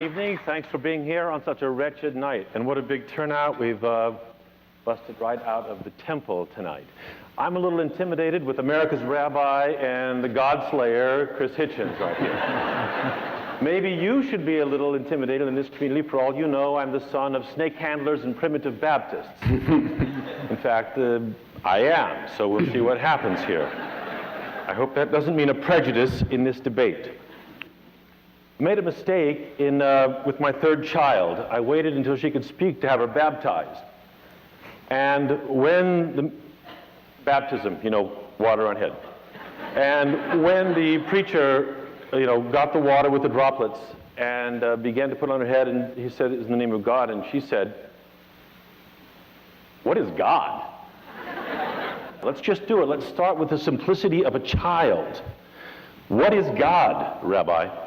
Evening. Thanks for being here on such a wretched night. And what a big turnout. We've busted right out of the temple tonight. I'm a little intimidated with America's Rabbi and the God Slayer, Chris Hitchens, right here. Maybe you should be a little intimidated in this community. For all you know, I'm the son of snake handlers and primitive Baptists. In fact, I am. So we'll see what happens here. I hope that doesn't mean a prejudice in this debate. I made a mistake with my third child. I waited until she could speak to have her baptized. And when the baptism, water on head. And when the preacher, got the water with the droplets and began to put on her head, and he said, "It's in the name of God," and she said, "What is God?" Let's just do it. Let's start with the simplicity of a child. What is God, Rabbi?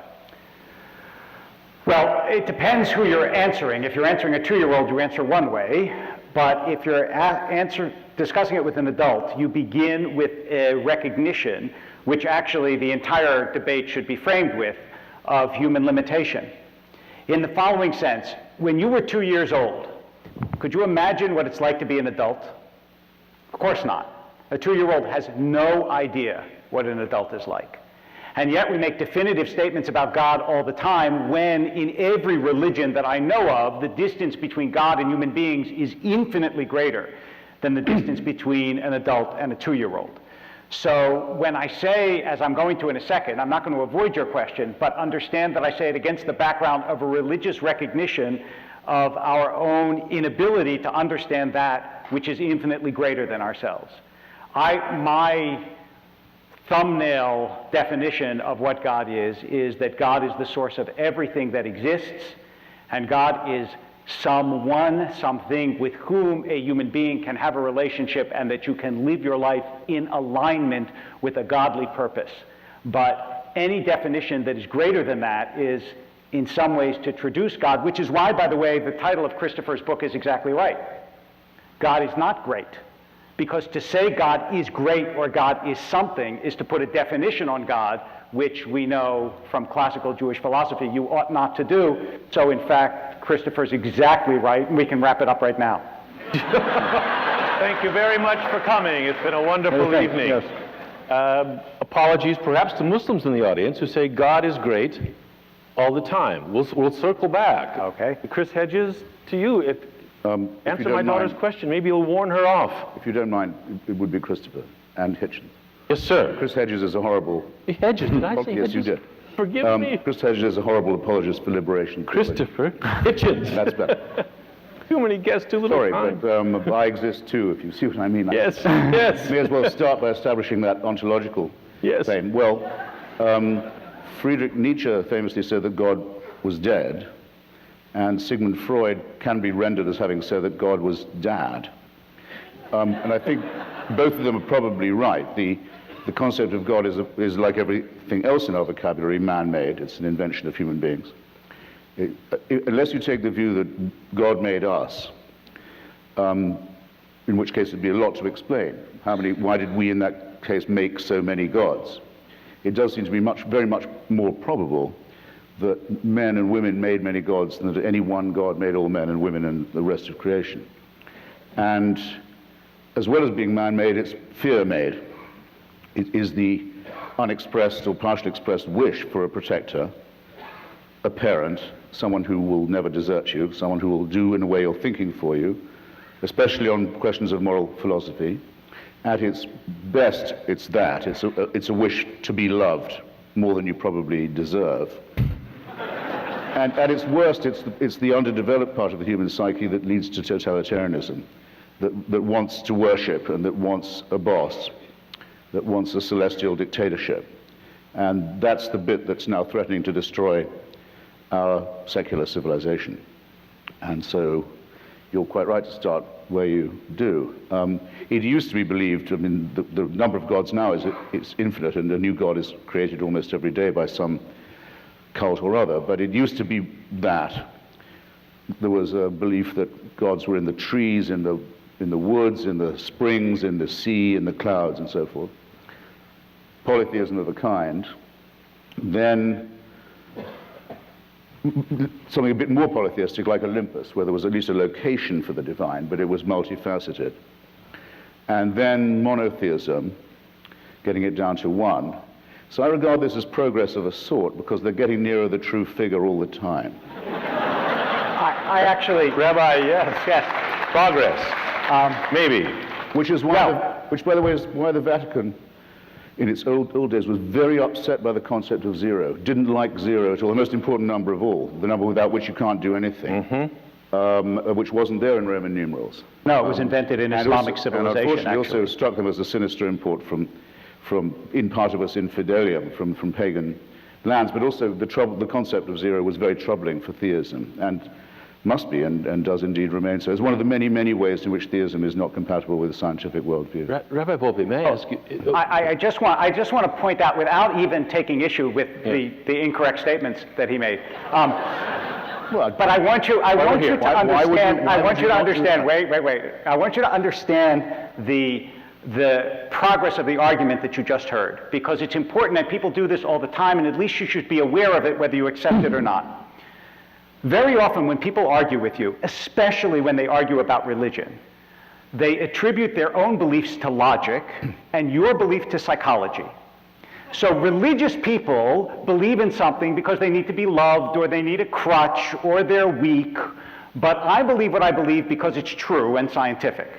Well, it depends who you're answering. If you're answering a 2-year-old, you answer one way. But if you're discussing it with an adult, you begin with a recognition, which actually the entire debate should be framed with, of human limitation. In the following sense, when you were 2 years old, could you imagine what it's like to be an adult? Of course not. A 2-year-old has no idea what an adult is like. And yet we make definitive statements about God all the time when in every religion that I know of, the distance between God and human beings is infinitely greater than the distance between an adult and a 2-year-old. So when I say, as I'm going to in a second, I'm not going to avoid your question, but understand that I say it against the background of a religious recognition of our own inability to understand that which is infinitely greater than ourselves. My thumbnail definition of what God is that God is the source of everything that exists, and God is someone, something with whom a human being can have a relationship, and that you can live your life in alignment with a godly purpose. But any definition that is greater than that is in some ways to traduce God, which is why, by the way, the title of Christopher's book is exactly right. God is not great. Because to say God is great or God is something is to put a definition on God, which we know from classical Jewish philosophy you ought not to do. So in fact, Christopher's exactly right, and we can wrap it up right now. Thank you very much for coming. It's been a wonderful evening. Yes. Apologies perhaps to Muslims in the audience who say God is great all the time. We'll circle back. Okay. Chris Hedges, to you. Answer my daughter's question. Maybe you'll warn her off. If you don't mind, it would be Christopher and Hitchens. Yes, sir. Chris Hedges is a horrible... Hedges? Did I say Yes, Hedges? you did. Forgive me. Chris Hedges is a horrible apologist for liberation. Christopher Hitchens. That's better. Too many guests, too little time. Sorry, but I exist too, if you see what I mean. Yes, yes. May as well start by establishing that ontological claim. Well, Friedrich Nietzsche famously said that God was dead, and Sigmund Freud can be rendered as having said that God was dad. And I think both of them are probably right. The concept of God is like everything else in our vocabulary, man-made. It's an invention of human beings. Unless you take the view that God made us, in which case it'd be a lot to explain. Why did we in that case make so many gods? It does seem to be very much more probable that men and women made many gods than that any one God made all men and women and the rest of creation. And as well as being man-made, it's fear-made. It is the unexpressed or partially expressed wish for a protector, a parent, someone who will never desert you, someone who will do in a way you're thinking for you, especially on questions of moral philosophy. At its best, it's that. It's a wish to be loved more than you probably deserve. And at its worst, it's the underdeveloped part of the human psyche that leads to totalitarianism, that wants to worship and that wants a boss, that wants a celestial dictatorship. And that's the bit that's now threatening to destroy our secular civilization. And so you're quite right to start where you do. It used to be believed, the number of gods now it's infinite, and a new god is created almost every day by some cult or other, but it used to be that. There was a belief that gods were in the trees, in the woods, in the springs, in the sea, in the clouds, and so forth. Polytheism of a kind. Then something a bit more polytheistic like Olympus, where there was at least a location for the divine, but it was multifaceted. And then monotheism, getting it down to one. So I regard this as progress of a sort, because they're getting nearer the true figure all the time. I actually... Rabbi, yes, progress, maybe. Which is why, which by the way is why the Vatican, in its old days, was very upset by the concept of zero. Didn't like zero at all, the most important number of all, the number without which you can't do anything, which wasn't there in Roman numerals. No, it was invented in Islamic also, civilization, and unfortunately actually. also struck them as a sinister import from in partibus infidelium, from pagan lands, but also the concept of zero was very troubling for theism, and must be, and does indeed remain so. It's one of the many, many ways in which theism is not compatible with the scientific worldview. Rabbi Wolpe, may I ask you? I just want to point out, without even taking issue with the incorrect statements that he made. But I want you to understand. Wait. I want you to understand the progress of the argument that you just heard, because it's important, and people do this all the time, and at least you should be aware of it, whether you accept it or not. Very often when people argue with you, especially when they argue about religion, they attribute their own beliefs to logic and your belief to psychology. So religious people believe in something because they need to be loved, or they need a crutch, or they're weak. But I believe what I believe because it's true and scientific.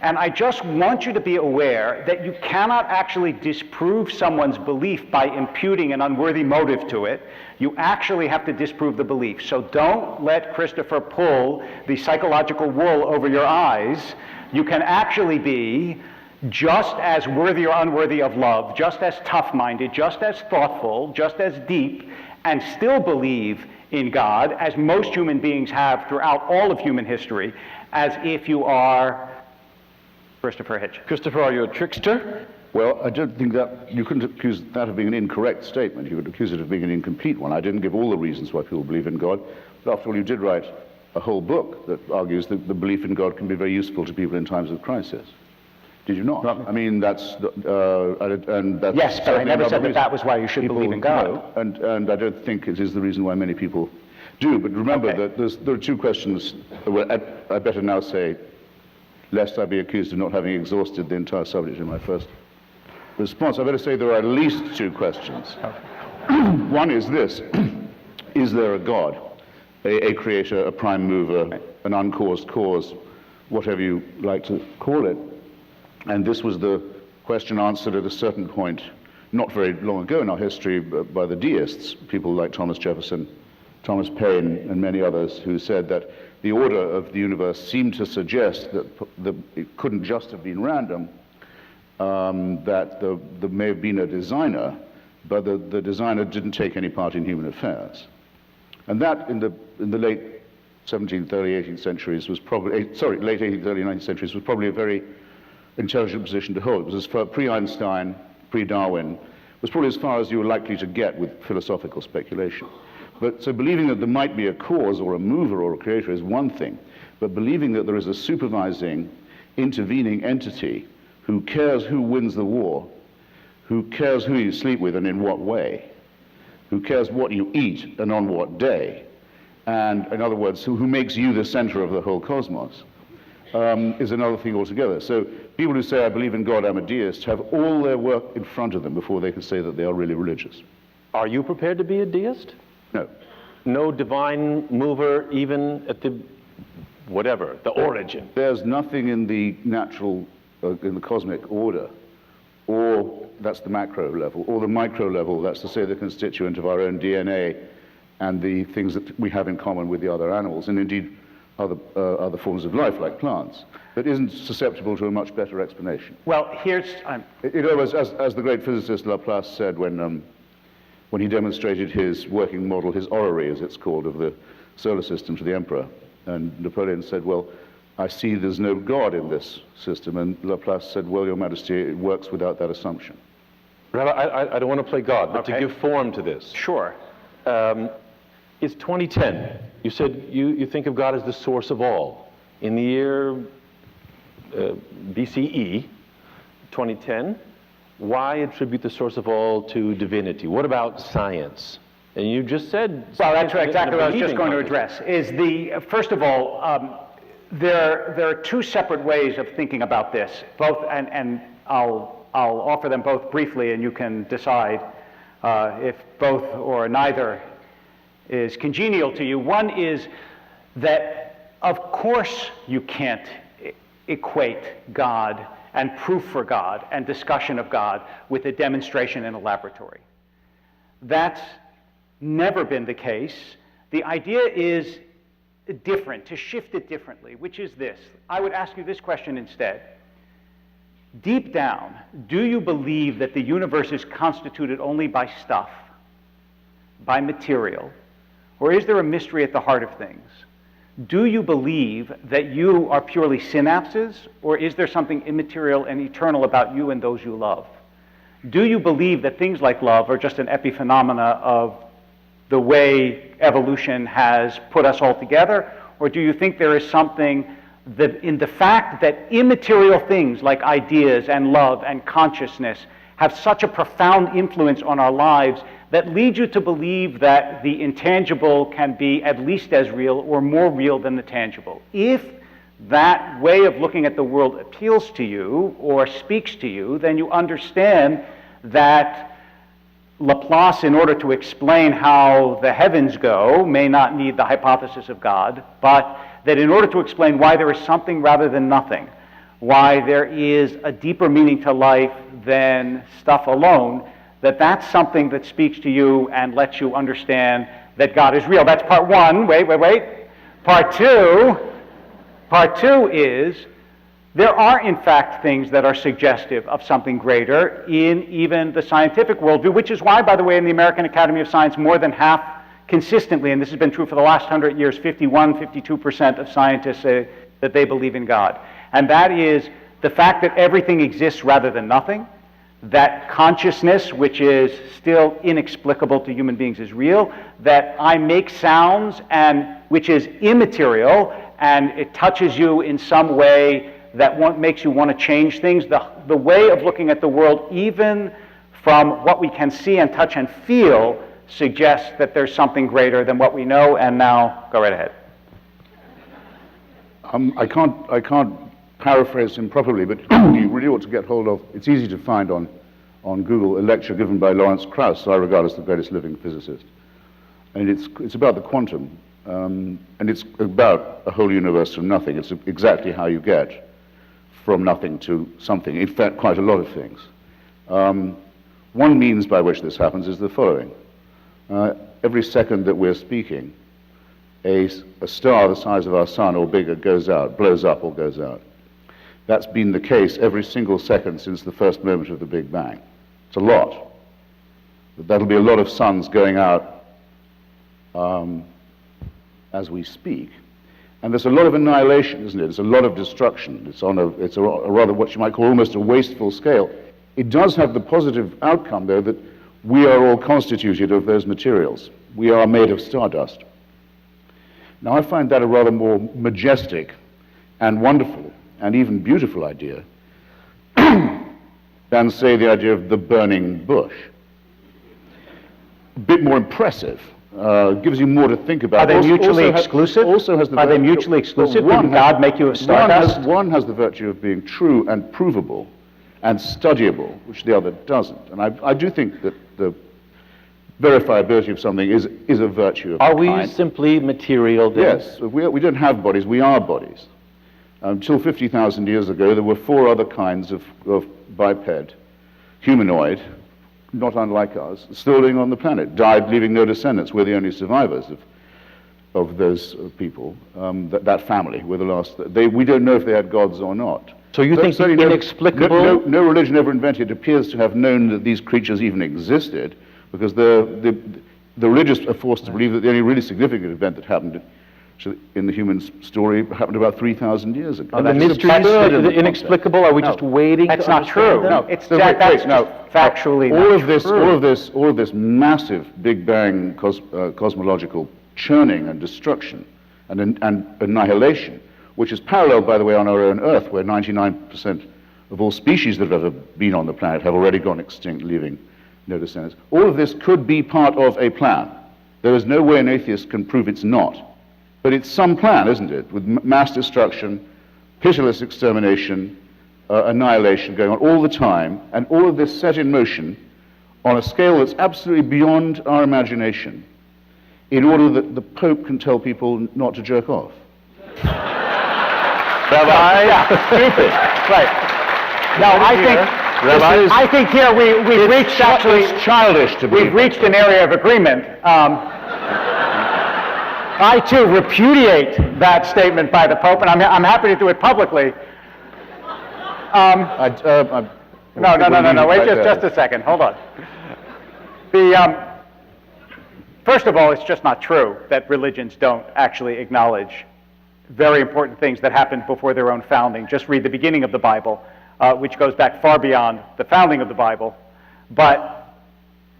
And I just want you to be aware that you cannot actually disprove someone's belief by imputing an unworthy motive to it. You actually have to disprove the belief. So don't let Christopher pull the psychological wool over your eyes. You can actually be just as worthy or unworthy of love, just as tough-minded, just as thoughtful, just as deep, and still believe in God, as most human beings have throughout all of human history, as if you are Christopher Hitchens. Christopher, are you a trickster? Well, I don't think that, you couldn't accuse that of being an incorrect statement. You would accuse it of being an incomplete one. I didn't give all the reasons why people believe in God. But after all, you did write a whole book that argues that the belief in God can be very useful to people in times of crisis. Did you not? I mean, that's... and that's yes, but I never said that was why you should believe in God. No, and I don't think it is the reason why many people do. But remember that there are two questions. Well, I better now say, lest I be accused of not having exhausted the entire subject in my first response, I better say there are at least two questions. One is this: is there a God, a creator, a prime mover, an uncaused cause, whatever you like to call it? And this was the question answered at a certain point, not very long ago in our history, by the deists, people like Thomas Jefferson, Thomas Paine, and many others, who said that the order of the universe seemed to suggest that it couldn't just have been random, that there may have been a designer, but the designer didn't take any part in human affairs. And that, in the late 17th, early 18th centuries was probably, late 18th, early 19th centuries was probably a very intelligent position to hold. It was as far, pre-Einstein, pre-Darwin, was probably as far as you were likely to get with philosophical speculation. But so believing that there might be a cause or a mover or a creator is one thing, but believing that there is a supervising, intervening entity who cares who wins the war, who cares who you sleep with and in what way, who cares what you eat and on what day, and in other words, who makes you the center of the whole cosmos, is another thing altogether. So people who say, I believe in God, I'm a deist, have all their work in front of them before they can say that they are really religious. Are you prepared to be a deist? No. No divine mover, even at the, whatever, the origin? There's nothing in the natural, in the cosmic order, or that's the macro level, or the micro level, that's to say the constituent of our own DNA and the things that we have in common with the other animals, and indeed other forms of life like plants, that isn't susceptible to a much better explanation. Well, here's... as the great physicist Laplace said when he demonstrated his working model, his orrery, as it's called, of the solar system to the emperor, and Napoleon said, well, I see there's no God in this system, and Laplace said, well, Your Majesty, it works without that assumption. Rabbi, I don't want to play God, but Okay. to give form to this. Sure. It's 2010. You said you think of God as the source of all. In the year BCE, 2010, why attribute the source of all to divinity? What about science? And you just said... Well, that's right, exactly what I was just believing going to address, is first of all, there are two separate ways of thinking about this, both, and I'll offer them both briefly, and you can decide if both or neither is congenial to you. One is that, of course, you can't equate God and proof for God and discussion of God with a demonstration in a laboratory. That's never been the case. The idea is different, to shift it differently, which is this. I would ask you this question instead. Deep down, do you believe that the universe is constituted only by stuff, by material, or is there a mystery at the heart of things? Do you believe that you are purely synapses, or is there something immaterial and eternal about you and those you love? Do you believe that things like love are just an epiphenomena of the way evolution has put us all together, or do you think there is something that in the fact that immaterial things like ideas and love and consciousness have such a profound influence on our lives that leads you to believe that the intangible can be at least as real or more real than the tangible? If that way of looking at the world appeals to you or speaks to you, then you understand that Laplace, in order to explain how the heavens go, may not need the hypothesis of God, but that in order to explain why there is something rather than nothing, why there is a deeper meaning to life than stuff alone, that's something that speaks to you and lets you understand that God is real. That's part one. Wait. Part two is there are, in fact, things that are suggestive of something greater in even the scientific worldview, which is why, by the way, in the American Academy of Science, more than half consistently, and this has been true for the last 100 years, 52% of scientists say that they believe in God. And that is the fact that everything exists rather than nothing, that consciousness, which is still inexplicable to human beings, is real, that I make sounds, and which is immaterial, and it touches you in some way that makes you want to change things. The way of looking at the world, even from what we can see and touch and feel, suggests that there's something greater than what we know. And now, go right ahead. I can't paraphrase him properly, but you really ought to get hold of, it's easy to find on Google, a lecture given by Lawrence Krauss, who I regard as the greatest living physicist. And it's about the quantum, and it's about a whole universe from nothing. It's exactly how you get from nothing to something, in fact, quite a lot of things. One means by which this happens is the following. Every second that we're speaking, a star the size of our sun or bigger goes out, blows up or goes out. That's been the case every single second since the first moment of the Big Bang. It's a lot. But that'll be a lot of suns going out as we speak. And there's a lot of annihilation, isn't it? There's a lot of destruction. It's a rather what you might call almost a wasteful scale. It does have the positive outcome, though, that we are all constituted of those materials. We are made of stardust. Now, I find that a rather more majestic and wonderful and even beautiful idea than, say, the idea of the burning bush. A bit more impressive. Gives you more to think about. Are they mutually exclusive? Are they mutually exclusive? Did God make you of stardust? One has the virtue of being true and provable and studyable, which the other doesn't. And I do think that the verifiability of something is a virtue of Are we kind. simply material then? Yes. We don't have bodies, we are bodies. Until 50,000 years ago, there were 4 other kinds of biped, humanoid, not unlike us, still living on the planet, died leaving no descendants. We're the only survivors of those people. That family were the last. We don't know if they had gods or not. So you think the inexplicable... No religion ever invented appears to have known that these creatures even existed, because the religious are forced to believe that the only really significant event that happened in the human story happened about 3,000 years ago. And the mysteries, the inexplicable, are we just waiting? That's not true. Them? No, that's factually all of this massive Big Bang cosmological churning and destruction and annihilation, which is paralleled, by the way, on our own Earth, where 99% of all species that have ever been on the planet have already gone extinct, leaving no descendants. All of this could be part of a plan. There is no way an atheist can prove it's not. But it's some plan, isn't it? With mass destruction, pitiless extermination, annihilation going on all the time, and all of this set in motion on a scale that's absolutely beyond our imagination, in order that the Pope can tell people not to jerk off. Rabbi? Yeah, stupid. Right. No, I think here we've reached actually... It's childish to be. We've reached an area of agreement. I, too, repudiate that statement by the Pope, and I'm happy to do it publicly. No, wait just a second. Hold on. First of all, it's just not true that religions don't actually acknowledge very important things that happened before their own founding. Just read the beginning of the Bible, which goes back far beyond the founding of the Bible. But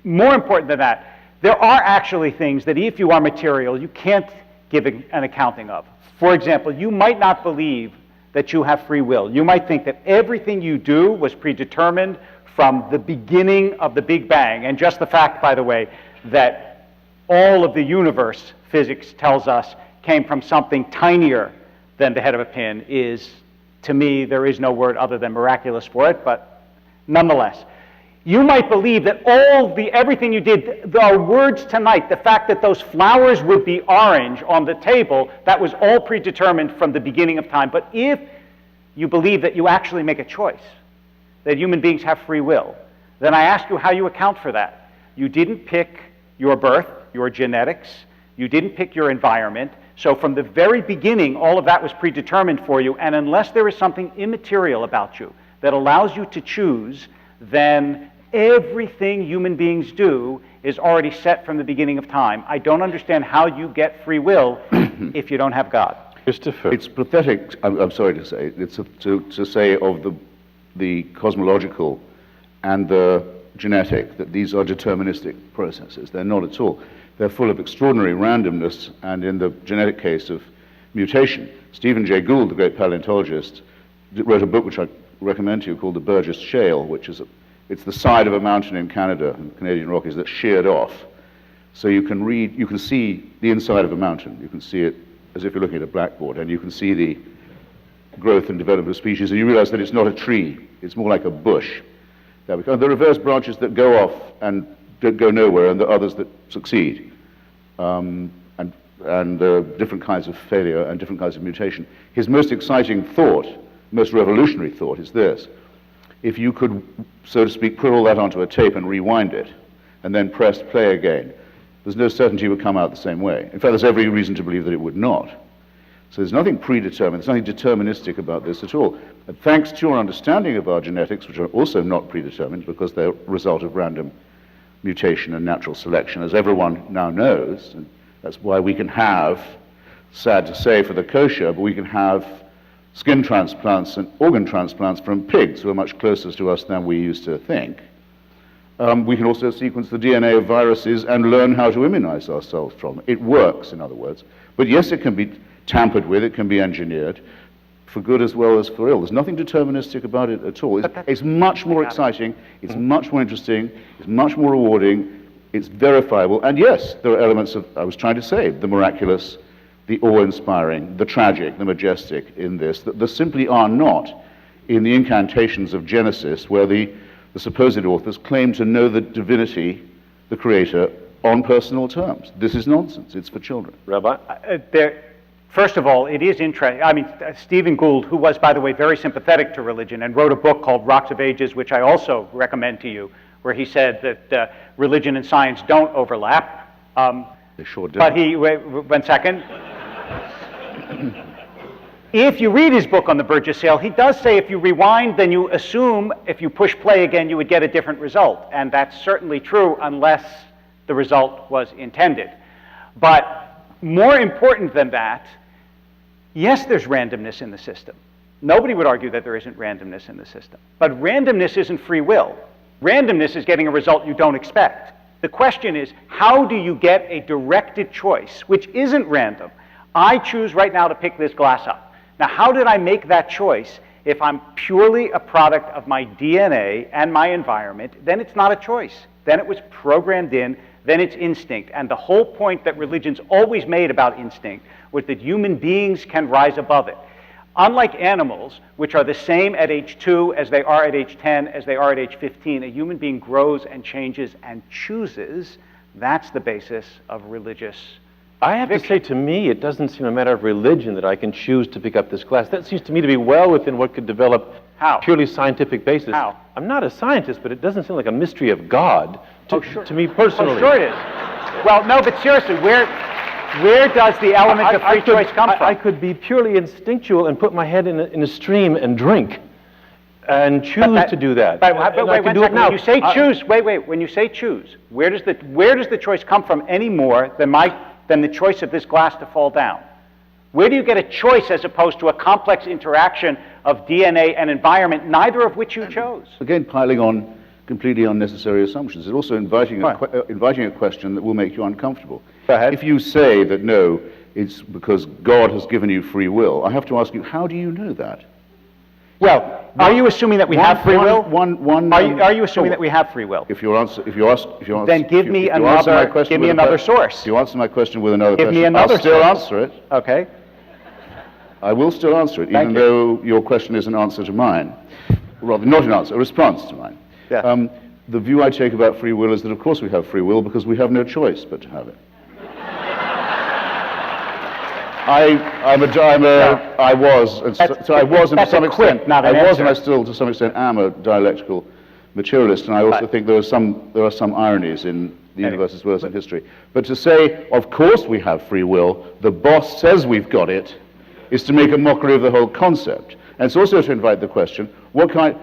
more important than that, there are actually things that if you are material, you can't give an accounting of. For example, you might not believe that you have free will. You might think that everything you do was predetermined from the beginning of the Big Bang. And just the fact, by the way, that all of the universe, physics tells us, came from something tinier than the head of a pin is, to me, there is no word other than miraculous for it, but nonetheless. You might believe that everything you did, our words tonight, the fact that those flowers would be orange on the table, that was all predetermined from the beginning of time. But if you believe that you actually make a choice, that human beings have free will, then I ask you how you account for that. You didn't pick your birth, your genetics, you didn't pick your environment, so from the very beginning, all of that was predetermined for you, and unless there is something immaterial about you that allows you to choose, then everything human beings do is already set from the beginning of time. I don't understand how you get free will if you don't have God. Christopher. It's pathetic, I'm sorry to say, to say of the cosmological and the genetic that these are deterministic processes. They're not at all. They're full of extraordinary randomness, and in the genetic case of mutation. Stephen Jay Gould, the great paleontologist, wrote a book which I recommend to you called The Burgess Shale, which is it's the side of a mountain in Canada, in the Canadian Rockies, that's sheared off. So you can see the inside of a mountain. You can see it as if you're looking at a blackboard, and you can see the growth and development of species, and you realize that it's not a tree, it's more like a bush. There are reverse branches that go off and don't go nowhere, and the others that succeed. And different kinds of failure and different kinds of mutation. His most exciting thought, most revolutionary thought is this. If you could, so to speak, put all that onto a tape and rewind it, and then press play again, there's no certainty it would come out the same way. In fact, there's every reason to believe that it would not. So there's nothing predetermined, there's nothing deterministic about this at all. And thanks to your understanding of our genetics, which are also not predetermined because they're a result of random mutation and natural selection, as everyone now knows, and that's why we can have, sad to say for the kosher, but we can have skin transplants and organ transplants from pigs who are much closer to us than we used to think. We can also sequence the DNA of viruses and learn how to immunize ourselves from it. It works, in other words. But yes, it can be tampered with, it can be engineered, for good as well as for ill. There's nothing deterministic about it at all. It's much more exciting, it's much more interesting, it's much more rewarding, it's verifiable, and yes, there are elements of, I was trying to say, the miraculous, the awe-inspiring, the tragic, the majestic in this, that there simply are not in the incantations of Genesis, where the supposed authors claim to know the divinity, the creator, on personal terms. This is nonsense, it's for children. Rabbi? First of all, it is interesting. I mean, Stephen Gould, who was, by the way, very sympathetic to religion and wrote a book called Rocks of Ages, which I also recommend to you, where he said that religion and science don't overlap. They sure do. But wait 1 second. If you read his book on the Burgess Shale, he does say if you rewind, then you assume if you push play again, you would get a different result. And that's certainly true unless the result was intended. But more important than that, yes, there's randomness in the system. Nobody would argue that there isn't randomness in the system. But randomness isn't free will. Randomness is getting a result you don't expect. The question is, how do you get a directed choice, which isn't random? I choose right now to pick this glass up. Now, how did I make that choice? If I'm purely a product of my DNA and my environment, then it's not a choice. Then it was programmed in then it's instinct. And the whole point that religions always made about instinct was that human beings can rise above it. Unlike animals, which are the same at age 2 as they are at age 10, as they are at age 15, a human being grows and changes and chooses. That's the basis of religious I have to say, to me, it doesn't seem a matter of religion that I can choose to pick up this class. That seems to me to be well within what could develop purely scientific basis. How? I'm not a scientist, but it doesn't seem like a mystery of God to me personally. Oh, sure it is. Well, no, but seriously, where does the element of free choice come from? I could be purely instinctual and put my head in a stream and drink and choose to do that. But wait, one second. When you say choose, when you say choose, where does the choice come from any more than the choice of this glass to fall down? Where do you get a choice as opposed to a complex interaction of DNA and environment, neither of which you chose? Again, piling on completely unnecessary assumptions. It's also inviting a question that will make you uncomfortable. Go ahead. If you say that no, it's because God has given you free will, I have to ask you, how do you know that? Well, are you assuming that we have free will? Are you assuming that we have free will? Then give me another source. If you answer my question with another question, give me another source. I'll still answer it. Okay. I will still answer it, even though your question is an answer to mine. Rather, not an answer, a response to mine. Yeah. The view I take about free will is that, of course, we have free will because we have no choice but to have it. I was, and to some extent, and I still, to some extent, am a dialectical materialist, and I also think there are some ironies in the universe as well as in history. But to say, of course we have free will, the boss says we've got it, is to make a mockery of the whole concept. And it's also to invite the question, what kind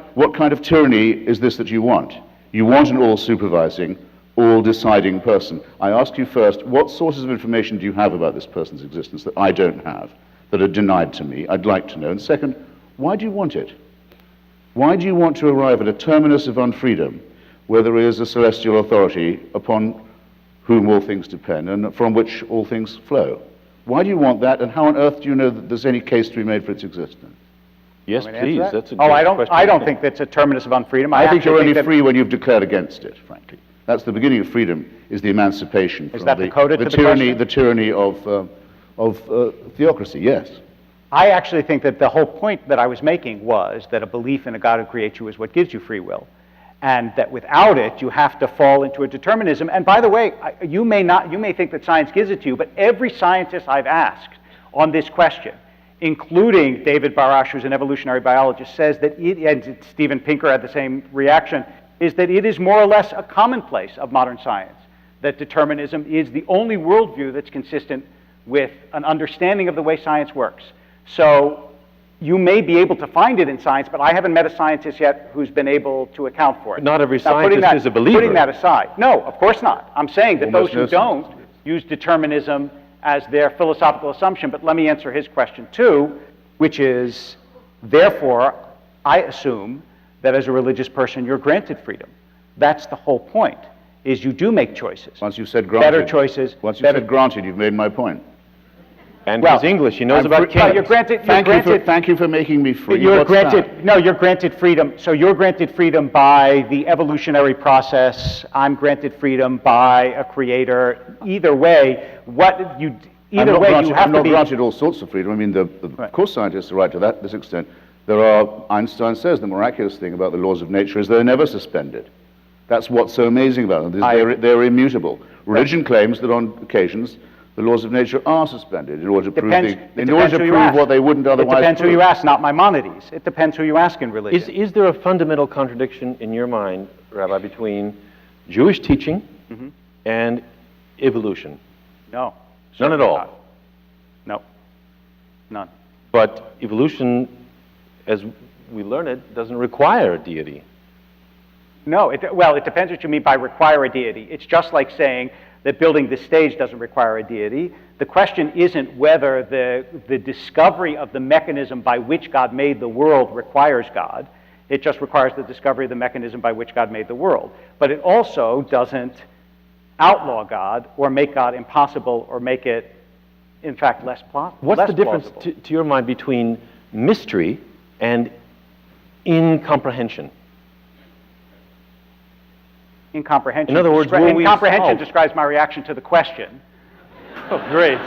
of tyranny is this that you want? You want an all-supervising, all-deciding person. I ask you first, what sources of information do you have about this person's existence that I don't have, that are denied to me? I'd like to know. And second, why do you want it? Why do you want to arrive at a terminus of unfreedom where there is a celestial authority upon whom all things depend and from which all things flow? Why do you want that, and how on earth do you know that there's any case to be made for its existence? Yes, please. That's a good question. I don't think that's a terminus of unfreedom. I think you're only free when you've declared against it, frankly. That's the beginning of freedom, is the emancipation from the tyranny of theocracy, yes. I actually think that the whole point that I was making was that a belief in a God who creates you is what gives you free will, and that without it, you have to fall into a determinism. And by the way, you may think that science gives it to you, but every scientist I've asked on this question, including David Barash, who's an evolutionary biologist, says that and Steven Pinker had the same reaction, is that it is more or less a commonplace of modern science, that determinism is the only worldview that's consistent with an understanding of the way science works. So you may be able to find it in science, but I haven't met a scientist yet who's been able to account for it. Not every scientist is a believer. Putting that aside. No, of course not. I'm saying that those who don't use determinism as their philosophical assumption, but let me answer his question too, which is, therefore, I assume that as a religious person, you're granted freedom. That's the whole point, is you do make choices. Once you've said granted. Better choices. Once you've said granted, you've made my point. And his English, he knows about kings. Thank you for making me free. You're granted freedom. So you're granted freedom by the evolutionary process. I'm granted freedom by a creator. Either way, you have to be... I'm not granted all sorts of freedom. I mean, of course scientists are right to this extent. Einstein says the miraculous thing about the laws of nature is they're never suspended. That's what's so amazing about them. They're immutable. Religion claims that on occasions the laws of nature are suspended in order to prove what they wouldn't otherwise prove. It depends who you ask, not Maimonides. It depends who you ask in religion. Is there a fundamental contradiction in your mind, Rabbi, between Jewish teaching and evolution? No. None at all? Not. No. None. But evolution, as we learn it, doesn't require a deity. No. It depends what you mean by require a deity. It's just like saying that building this stage doesn't require a deity. The question isn't whether the discovery of the mechanism by which God made the world requires God. It just requires the discovery of the mechanism by which God made the world. But it also doesn't outlaw God or make God impossible or make it, in fact, less plausible. What's the difference, to your mind, between mystery and incomprehension? Incomprehension. In other words, will we incomprehension solve? describes my reaction to the question. Oh, great.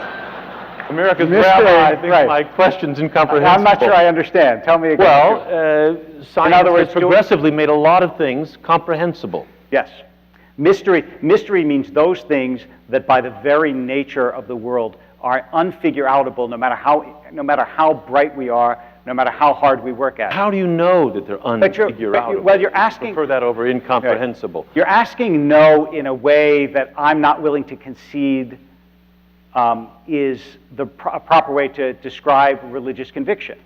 America's Mystery, rabbi thinks right. my question's incomprehensible. I'm not sure I understand. Tell me again. Well, science other words, has progressively made a lot of things comprehensible. Yes. Mystery means those things that by the very nature of the world are unfigure-outable no matter how bright we are, no matter how hard we work at it. How do you know that they're unfigure-outable? Well, you're asking... Prefer that over incomprehensible. You're asking no in a way that I'm not willing to concede is the proper way to describe religious conviction.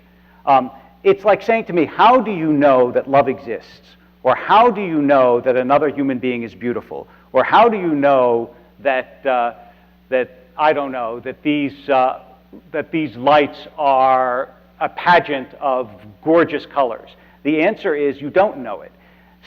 It's like saying to me, how do you know that love exists? Or how do you know that another human being is beautiful? Or how do you know that, I don't know, that these lights are a pageant of gorgeous colors? The answer is you don't know it.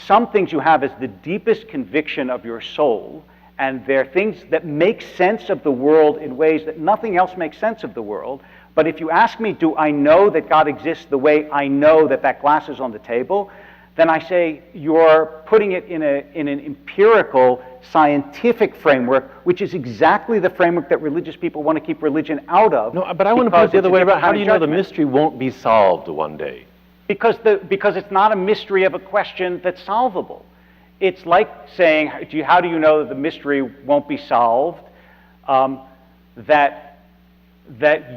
Some things you have as the deepest conviction of your soul, and they're things that make sense of the world in ways that nothing else makes sense of the world. But if you ask me, do I know that God exists the way I know that that glass is on the table, then I say you're putting it in an empirical, scientific framework, which is exactly the framework that religious people want to keep religion out of. No, but I want to put it the other way about. How do you know the mystery won't be solved one day? Because it's not a mystery of a question that's solvable. It's like saying, how do you know that the mystery won't be solved? That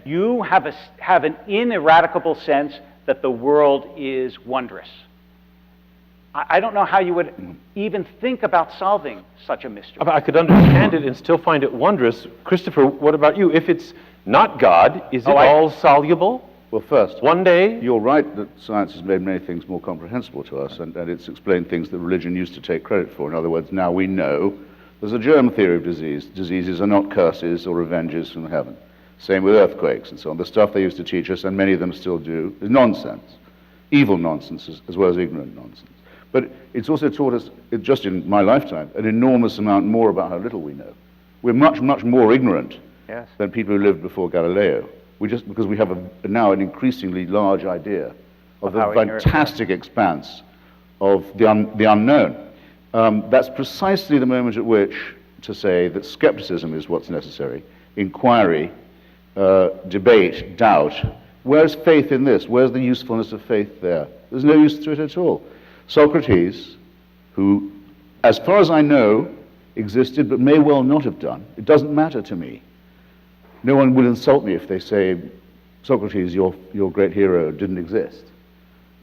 you have an ineradicable sense that the world is wondrous. I don't know how you would even think about solving such a mystery. I could understand it and still find it wondrous. Christopher, what about you? If it's not God, is it all soluble? Well, first, one day? You're right that science has made many things more comprehensible to us, and it's explained things that religion used to take credit for. In other words, now we know there's a germ theory of disease. Diseases are not curses or revenges from heaven. Same with earthquakes and so on. The stuff they used to teach us, and many of them still do, is nonsense. Evil nonsense as well as ignorant nonsense. But it's also taught us, just in my lifetime, an enormous amount more about how little we know. We're much, much more ignorant than people who lived before Galileo. Because we have now an increasingly large idea of the fantastic expanse of the unknown. That's precisely the moment at which to say that skepticism is what's necessary, inquiry, debate, doubt. Where's faith in this? Where's the usefulness of faith there? There's no use to it at all. Socrates, who, as far as I know, existed but may well not have done, it doesn't matter to me. No one will insult me if they say, Socrates, your great hero, didn't exist.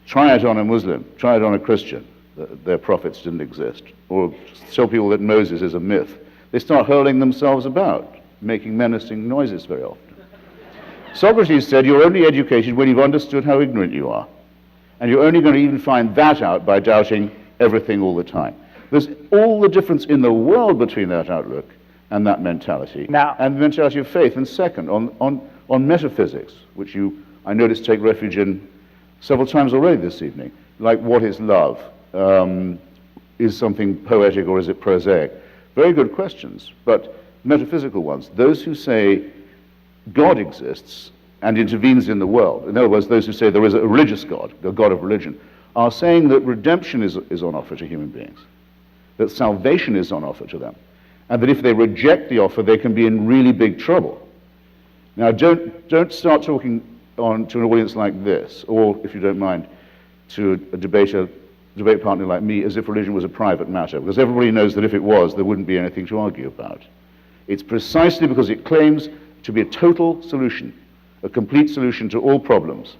Try it on a Muslim, try it on a Christian, their prophets didn't exist. Or tell people that Moses is a myth. They start hurling themselves about, making menacing noises very often. Socrates said, you're only educated when you've understood how ignorant you are. And you're only going to even find that out by doubting everything all the time. There's all the difference in the world between that outlook and that mentality, and the mentality of faith. And second, on metaphysics, which I noticed, take refuge in several times already this evening, like what is love? Is something poetic or is it prosaic? Very good questions, but metaphysical ones. Those who say God exists and intervenes in the world, in other words, those who say there is a religious God, the God of religion, are saying that redemption is on offer to human beings, that salvation is on offer to them, and that if they reject the offer, they can be in really big trouble. Now, don't start talking to an audience like this, or, if you don't mind, to a debate partner like me, as if religion was a private matter, because everybody knows that if it was, there wouldn't be anything to argue about. It's precisely because it claims to be a total solution, a complete solution to all problems,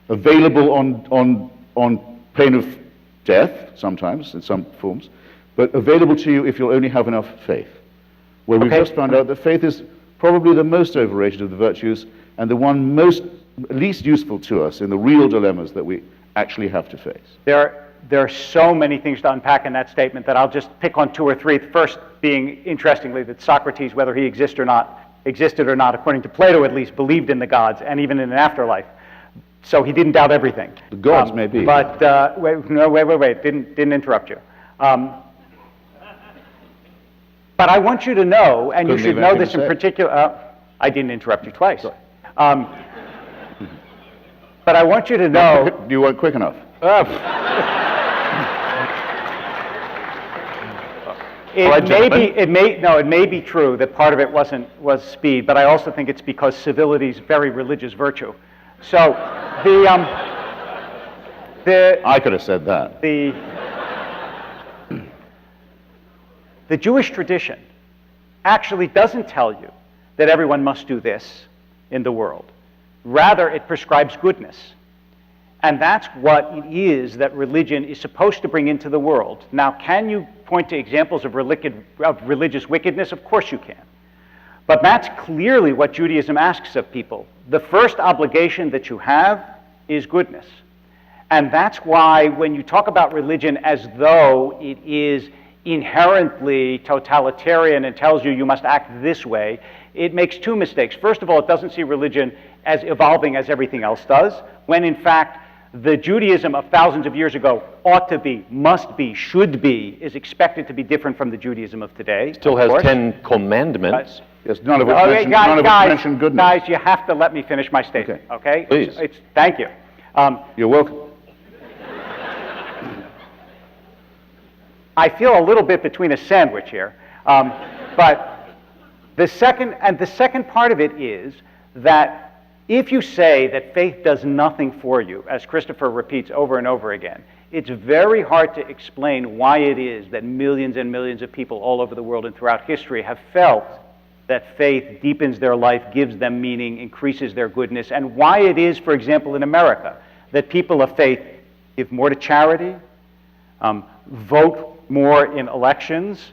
available on pain of death, sometimes, in some forms, but available to you if you'll only have enough faith. Well, we've just found out that faith is probably the most overrated of the virtues and the one least useful to us in the real dilemmas that we actually have to face. There are so many things to unpack in that statement that I'll just pick on two or three. The first being, interestingly, that Socrates, whether he existed or not, according to Plato at least, believed in the gods and even in an afterlife. So he didn't doubt everything. The gods may be. But, wait, didn't interrupt you. But I want you to know, and you should know this in particular, I didn't interrupt you twice. But I want you to know... You weren't quick enough. All right, gentlemen. It may be true that part of it was speed, but I also think it's because civility is very religious virtue. So I could have said that. The Jewish tradition actually doesn't tell you that everyone must do this in the world. Rather, it prescribes goodness. And that's what it is that religion is supposed to bring into the world. Now, can you point to examples of religious wickedness? Of course you can. But that's clearly what Judaism asks of people. The first obligation that you have is goodness. And that's why when you talk about religion as though it is inherently totalitarian and tells you you must act this way, it makes two mistakes. First of all, it doesn't see religion as evolving as everything else does, when in fact the Judaism of thousands of years ago ought to be, must be, should be, is expected to be different from the Judaism of today. Still has 10 commandments. Yes, none of which mention goodness. Guys, you have to let me finish my statement, okay? Please. Thank you. You're welcome. I feel a little bit between a sandwich here, but the second part of it is that if you say that faith does nothing for you, as Christopher repeats over and over again, it's very hard to explain why it is that millions and millions of people all over the world and throughout history have felt that faith deepens their life, gives them meaning, increases their goodness, and why it is, for example, in America, that people of faith give more to charity, vote more in elections,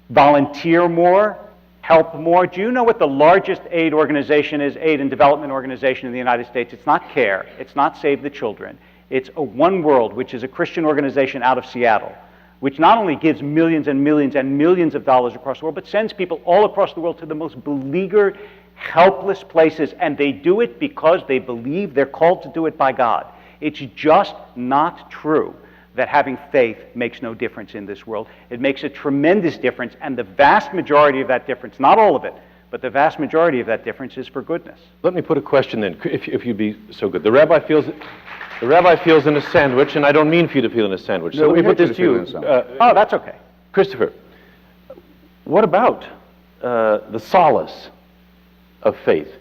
volunteer more, help more. Do you know what the largest aid organization is, aid and development organization in the United States? It's not CARE, it's not Save the Children. It's One World, which is a Christian organization out of Seattle, which not only gives millions and millions and millions of dollars across the world, but sends people all across the world to the most beleaguered, helpless places, and they do it because they believe they're called to do it by God. It's just not true that having faith makes no difference in this world. It makes a tremendous difference, and the vast majority of that difference, not all of it, but the vast majority of that difference is for goodness. Let me put a question then, if you'd be so good. The rabbi feels in a sandwich, and I don't mean for you to feel in a sandwich. So let me put this to you. Oh, that's okay. Christopher, what about the solace of faith?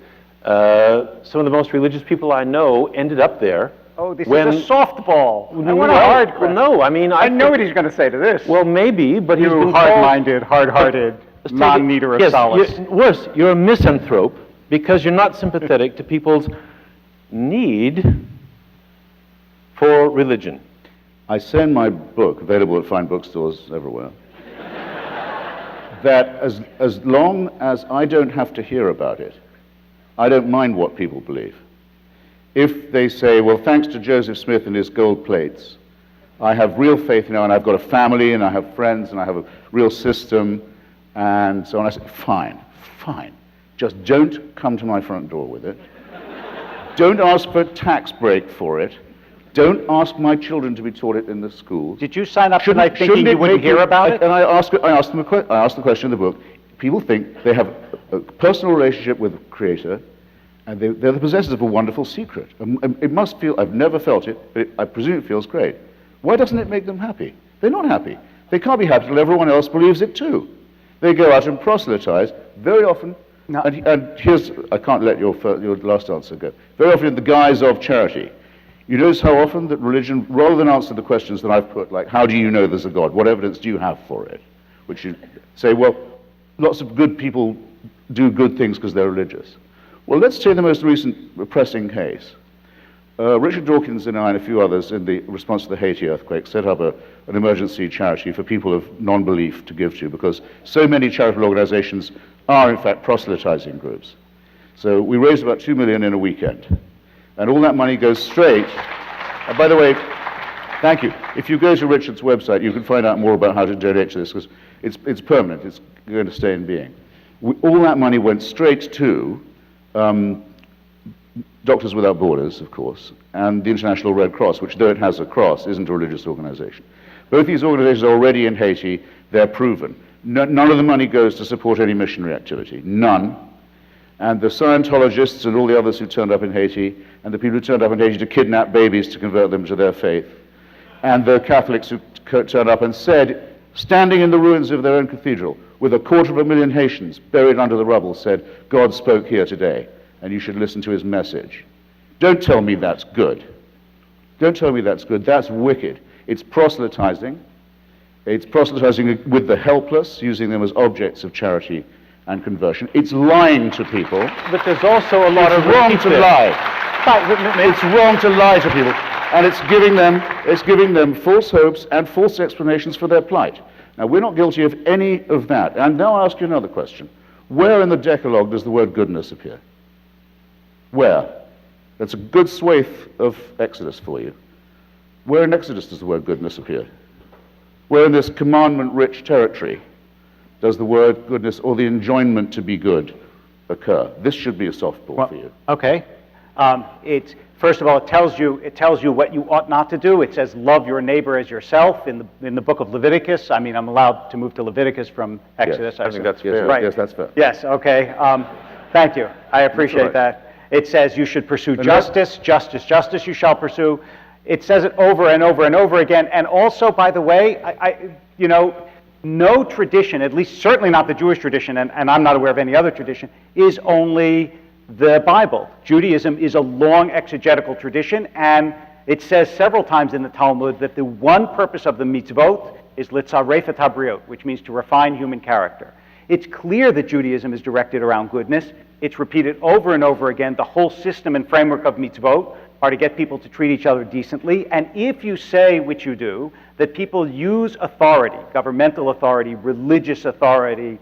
Some of the most religious people I know ended up there. Oh, this is a softball. I want a hard question. Well, no, I mean... I know what he's going to say to this. Well, maybe, but he's been hard-minded, hard-hearted, non-needer of solace. Worse, you're a misanthrope because you're not sympathetic to people's need for religion. I say in my book, available at fine bookstores everywhere, that as long as I don't have to hear about it, I don't mind what people believe. If they say, well, thanks to Joseph Smith and his gold plates, I have real faith now, and I've got a family, and I have friends, and I have a real system, and so on, I say, fine, fine. Just don't come to my front door with it. Don't ask for a tax break for it. Don't ask my children to be taught it in the schools. Did you sign up tonight thinking you wouldn't hear about it? And I asked the question in the book. People think they have a personal relationship with the Creator, and they're the possessors of a wonderful secret. It must feel, I've never felt it, but I presume it feels great. Why doesn't it make them happy? They're not happy. They can't be happy until everyone else believes it too. They go out and proselytize, very often, and here's, I can't let your last answer go, very often in the guise of charity. You notice how often that religion, rather than answer the questions that I've put, like, how do you know there's a God? What evidence do you have for it? Which you say, well, lots of good people do good things because they're religious. Well, let's take the most recent pressing case. Richard Dawkins and I and a few others, in the response to the Haiti earthquake, set up an emergency charity for people of non-belief to give to, because so many charitable organizations are, in fact, proselytizing groups. So we raised about $2 million in a weekend. And all that money goes straight. By the way, thank you. If you go to Richard's website, you can find out more about how to donate to this, because it's permanent. It's going to stay in being. All that money went straight to Doctors Without Borders, of course, and the International Red Cross, which, though it has a cross, isn't a religious organization. Both these organizations are already in Haiti. They're proven. None of the money goes to support any missionary activity. None. And the Scientologists and all the others who turned up in Haiti, and the people who turned up in Haiti to kidnap babies to convert them to their faith, and the Catholics who turned up and said standing in the ruins of their own cathedral, with 250,000 Haitians buried under the rubble, said, God spoke here today, and you should listen to his message. Don't tell me that's good. Don't tell me that's good. That's wicked. It's proselytizing. It's proselytizing with the helpless, using them as objects of charity and conversion. It's lying to people. But there's also a lot of wrong to lie. It's wrong to lie to people, and it's giving them false hopes and false explanations for their plight. Now, we're not guilty of any of that. And now I'll ask you another question. Where in the Decalogue does the word goodness appear? Where? That's a good swathe of Exodus for you. Where in Exodus does the word goodness appear? Where in this commandment-rich territory does the word goodness or the enjoinment to be good occur? This should be a softball for you. Okay. First of all, it tells you what you ought not to do. It says, love your neighbor as yourself in the book of Leviticus. I mean, I'm allowed to move to Leviticus from Exodus. Yes, I think that's fair. Right. Yes, that's fair. Yes, okay. Thank you. I appreciate that. It says you should pursue justice, justice you shall pursue. It says it over and over and over again. And also, by the way, no tradition, at least certainly not the Jewish tradition, and I'm not aware of any other tradition, is only the Bible. Judaism is a long exegetical tradition, and it says several times in the Talmud that the one purpose of the mitzvot is litzaref et habriot, which means to refine human character. It's clear that Judaism is directed around goodness. It's repeated over and over again. The whole system and framework of mitzvot are to get people to treat each other decently. And if you say, which you do, that people use authority, governmental authority, religious authority,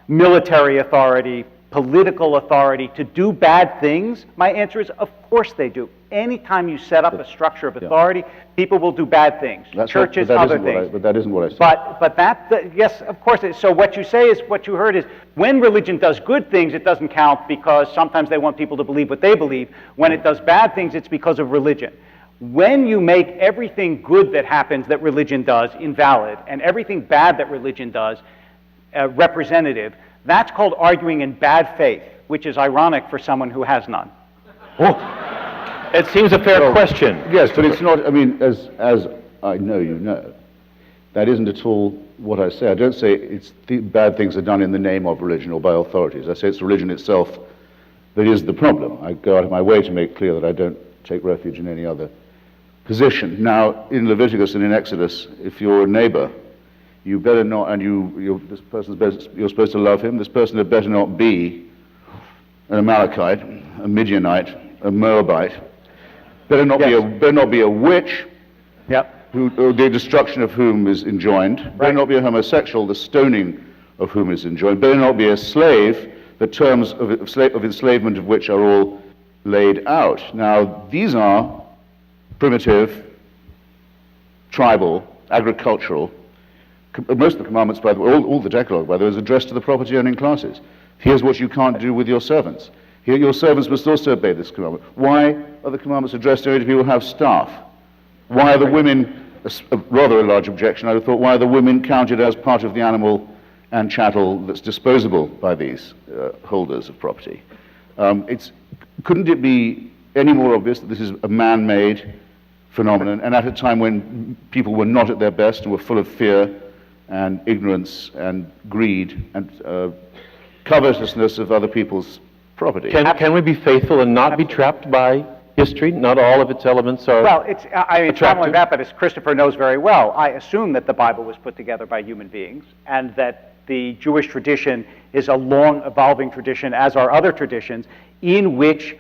military authority, political authority to do bad things, my answer is, of course they do. Anytime you set up a structure of authority, people will do bad things. Churches, other things. But that isn't what I said. Yes, of course. So what you say is, what you heard is, when religion does good things, it doesn't count because sometimes they want people to believe what they believe. When it does bad things, it's because of religion. When you make everything good that happens that religion does invalid, and everything bad that religion does representative, that's called arguing in bad faith, which is ironic for someone who has none. It seems a fair question. Yes, but it's not, I mean, as I know you know, that isn't at all what I say. I don't say it's the bad things are done in the name of religion or by authorities. I say it's religion itself that is the problem. I go out of my way to make clear that I don't take refuge in any other position. Now, in Leviticus and in Exodus, if you're a neighbor, you better not, and you're supposed to love him. This person had better not be an Amalekite, a Midianite, a Moabite. Better not be a witch. Yep. The destruction of whom is enjoined. Right. Better not be a homosexual, the stoning of whom is enjoined. Better not be a slave, the terms of enslavement of which are all laid out. Now, these are primitive, tribal, agricultural. Most of the commandments, by the way, all the Decalogue, by the way, is addressed to the property-owning classes. Here's what you can't do with your servants. Here, your servants must also obey this commandment. Why are the commandments addressed only to people who have staff? Why are the women, rather a large objection, I would have thought, why are the women counted as part of the animal and chattel that's disposable by these holders of property? Couldn't it be any more obvious that this is a man-made phenomenon, and at a time when people were not at their best and were full of fear and ignorance and greed and covetousness of other people's property? Can we be faithful and not be trapped by history? Not all of its elements are Well, it's not only that, but as Christopher knows very well, I assume that the Bible was put together by human beings, and that the Jewish tradition is a long evolving tradition, as are other traditions, in which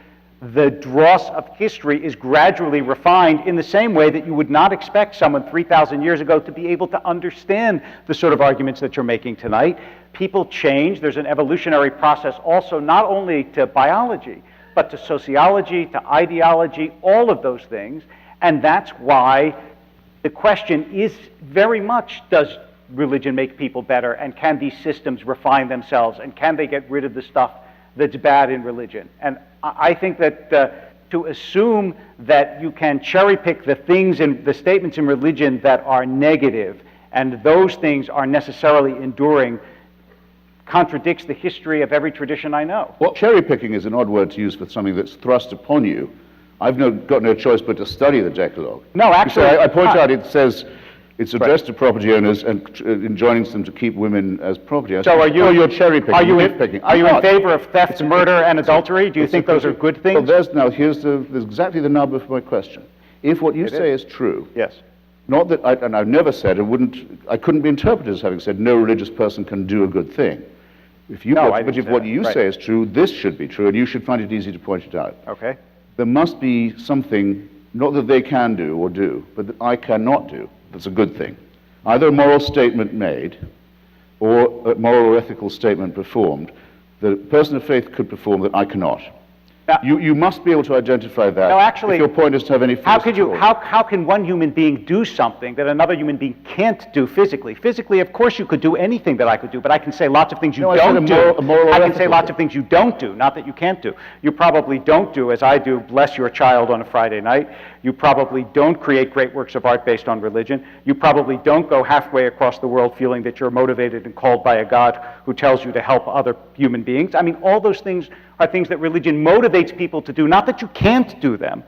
the dross of history is gradually refined in the same way that you would not expect someone 3,000 years ago to be able to understand the sort of arguments that you're making tonight. People change. There's an evolutionary process also, not only to biology, but to sociology, to ideology, all of those things. And that's why the question is very much, does religion make people better? And can these systems refine themselves? And can they get rid of the stuff that's bad in religion? And I think that to assume that you can cherry pick the things in the statements in religion that are negative, and those things are necessarily enduring, contradicts the history of every tradition I know. Well, cherry picking is an odd word to use for something that's thrust upon you. I've got no choice but to study the Decalogue. No, actually, I point out it says It's addressed to property owners and enjoining them to keep women as property owners. So are you? Oh, you're cherry picking. Are you nitpicking. Are you I'm in not. favor of theft, murder, and adultery? Do you think those are good things? Well, here's exactly the nub of my question. If what you say is true, Yes. not that, and I've never said, I couldn't be interpreted as having said no religious person can do a good thing. But if what you say is true, this should be true, and you should find it easy to point it out. Okay. There must be something, not that they can do or do, but that I cannot do, that's a good thing. Either a moral statement made, or a moral or ethical statement performed, that a person of faith could perform that I cannot. Now, You must be able to identify that. No, actually, if your point is to have any how force could you? at all. How can one human being do something that another human being can't do physically? Physically, of course, you could do anything that I could do, but I can say lots of things you No, I said don't a moral do. or I can say ethical lots thing. of things you don't do, not that you can't do. You probably don't do, as I do, bless your child on a Friday night. You probably don't create great works of art based on religion. You probably don't go halfway across the world feeling that you're motivated and called by a God who tells you to help other human beings. I mean, all those things are things that religion motivates people to do. Not that you can't do them,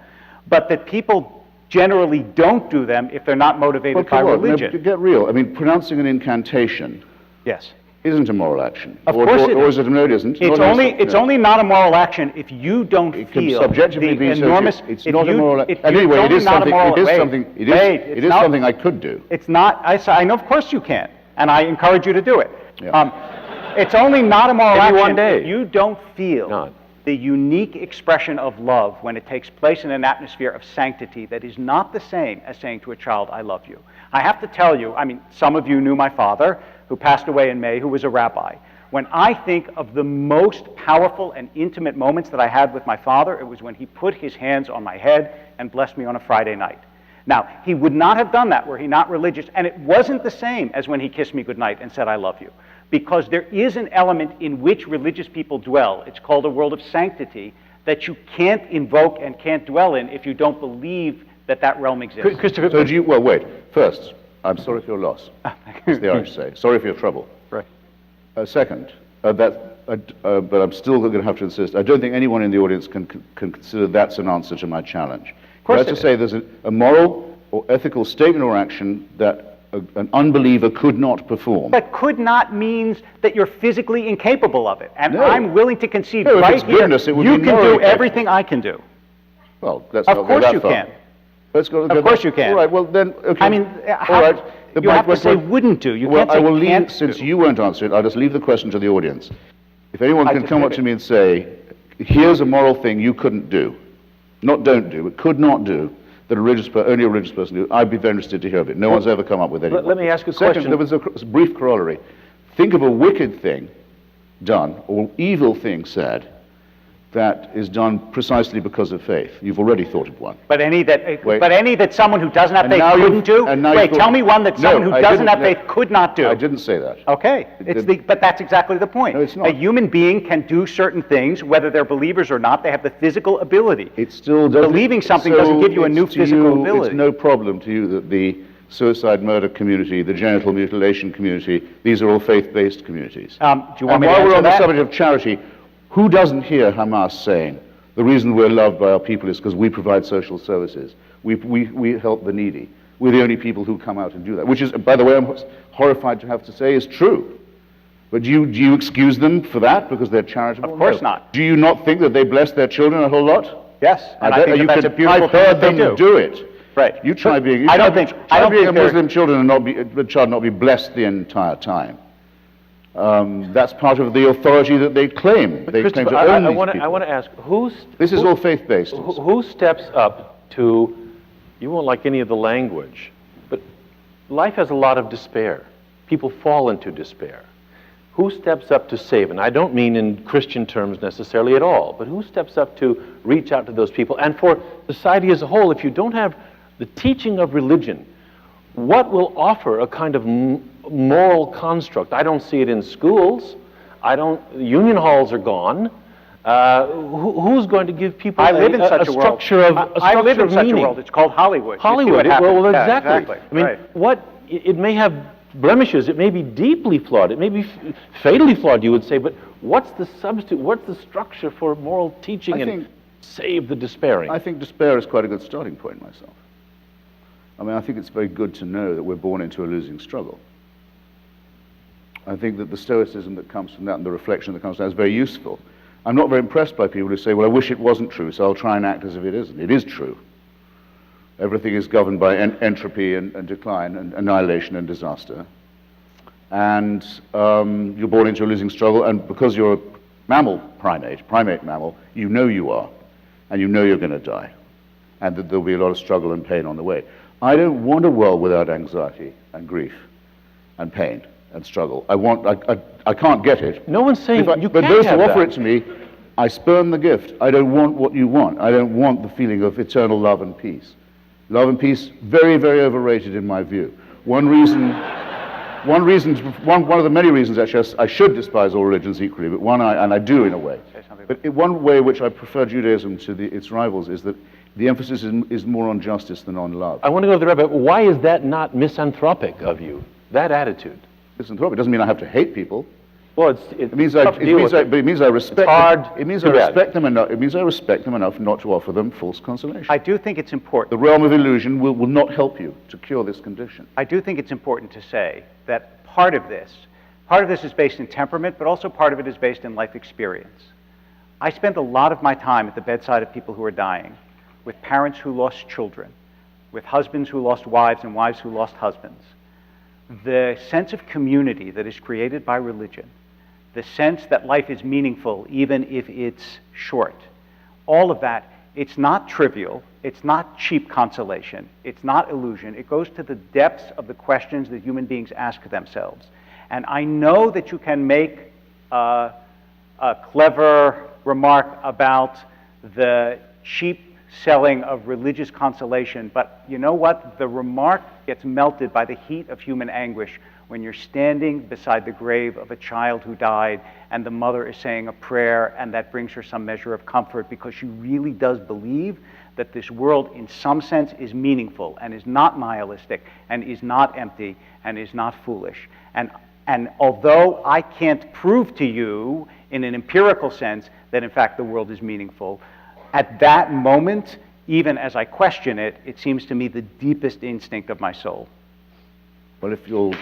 but that people generally don't do them if they're not motivated by Come on, religion. no, get real. I mean, pronouncing an incantation Yes. isn't a moral action. Of course it or is. is it? No, it isn't. It's only not a moral action if you don't It can feel subjectively the be enormous. It's if not a you- moral if action. you- Anyway, it's it only is not a something. moral- It is wait, something. It wait, is it's not- something I could do. It's not. I know, of course you can, and I encourage you to do it. Yeah. It's only not a moral Maybe action one day. if you don't feel None. the unique expression of love when it takes place in an atmosphere of sanctity that is not the same as saying to a child, I love you. I have to tell you, I mean, some of you knew my father, who passed away in May, who was a rabbi. When I think of the most powerful and intimate moments that I had with my father, it was when he put his hands on my head and blessed me on a Friday night. Now, he would not have done that were he not religious, and it wasn't the same as when he kissed me goodnight and said, I love you. Because there is an element in which religious people dwell. It's called a world of sanctity that you can't invoke and can't dwell in if you don't believe that that realm exists. Christopher, So do you? Well, wait. First, I'm sorry for your loss. As the Irish say. Sorry for your trouble. Right. Second, but I'm still going to have to insist. I don't think anyone in the audience can consider that's an answer to my challenge. Of course That's to say there's a moral or ethical statement or action that an unbeliever could not perform. But could not means that you're physically incapable of it. And No. I'm willing to concede No, if right it's here, goodness, it would you be can morally do everything I can do. Well, let's Of not go course that you far. can. Let's go. Of course you can. All right. Well, then. Okay. I mean, all right. you have to say wouldn't do. You Well, can't say I will leave, can't since do. you won't answer it, I'll just leave the question to the audience. If anyone I can just come did up to it. me and say, here's a moral thing you couldn't do, not don't do, but could not do, that only a religious person do, I'd be very interested to hear of it. No one's ever come up with anyone. let me ask you a Second, question. there was a brief corollary. Think of a wicked thing done, or evil thing said, that is done precisely because of faith. You've already thought of one. But any that, Wait. but any that someone who doesn't have And faith now you've- couldn't do. and now Wait, you've tell got- me one that No, someone who I doesn't didn't- have no. faith could not do. I didn't say that. Okay, but that's exactly the point. No, it's not. A human being can do certain things, whether they're believers or not. They have the physical ability. It still doesn't. Believing something doesn't give you a new it's to physical you, ability. It's no problem to you that the suicide murder community, the genital mutilation community, these are all faith-based communities. Do you want And me to while we're answer on the that? subject of charity, who doesn't hear Hamas saying, the reason we're loved by our people is because we provide social services. We help the needy. We're the only people who come out and do that, which is, by the way, I'm horrified to have to say is true. But do you excuse them for that because they're charitable? Of course No. not. Do you not think that they bless their children a whole lot? Yes, and I bet think you that that's a could- beautiful I've thing heard that they them do. it. Right. You try But being. I don't think being a they're- Muslim children and the child not be blessed the entire time. That's part of the authority that they claim. They claim Christopher, to I own these want people. to ask, This is all faith-based. who steps up to, you won't like any of the language, but life has a lot of despair. People fall into despair. Who steps up to save? And I don't mean in Christian terms necessarily at all, but who steps up to reach out to those people? And for society as a whole, if you don't have the teaching of religion, what will offer a kind of moral construct? I don't see it in schools. Union halls are gone. Who's going to give people I live in such a world. structure of I live in such a meaning? world. It's called Hollywood. You see Hollywood. what happens. Well, Yeah, exactly. I mean, right. it may have blemishes. It may be deeply flawed. It may be fatally flawed, you would say. But what's the substitute? What's the structure for moral teaching I and think- save the despairing? I think despair is quite a good starting point myself. I mean, I think it's very good to know that we're born into a losing struggle. I think that the stoicism that comes from that and the reflection that comes from that is very useful. I'm not very impressed by people who say, well, I wish it wasn't true, so I'll try and act as if it isn't. It is true. Everything is governed by entropy and decline and annihilation and disaster. And you're born into a losing struggle, and because you're a primate mammal, you know you are, and you know you're going to die, and that there'll be a lot of struggle and pain on the way. I don't want a world without anxiety and grief and pain and struggle. I can't get it. No one's saying you but can't those have who offer that. it to me, I spurn the gift. I don't want what you want. I don't want the feeling of eternal love and peace. Love and peace, very, very overrated in my view. One of the many reasons, actually, I should despise all religions equally, but and I do in a way. But one way in which I prefer Judaism to its rivals is that the emphasis is more on justice than on love. I want to go to the Rabbi. Why is that not misanthropic of you, that attitude? Misanthropic doesn't mean I have to hate people. Well, it means I respect. It's hard. It means I respect them enough. It means I respect them enough not to offer them false consolation. I do think it's important. The realm of illusion will not help you to cure this condition. I do think it's important to say that part of this is based in temperament, but also part of it is based in life experience. I spend a lot of my time at the bedside of people who are dying, with parents who lost children, with husbands who lost wives and wives who lost husbands. The sense of community that is created by religion, the sense that life is meaningful even if it's short, all of that, it's not trivial, it's not cheap consolation, it's not illusion. It goes to the depths of the questions that human beings ask themselves. And I know that you can make a clever remark about the cheap selling of religious consolation, but you know what? The remark gets melted by the heat of human anguish when you're standing beside the grave of a child who died and the mother is saying a prayer, and that brings her some measure of comfort because she really does believe that this world in some sense is meaningful and is not nihilistic and is not empty and is not foolish. And although I can't prove to you in an empirical sense that in fact the world is meaningful, at that moment, even as I question it, it seems to me the deepest instinct of my soul. Well, if you'll...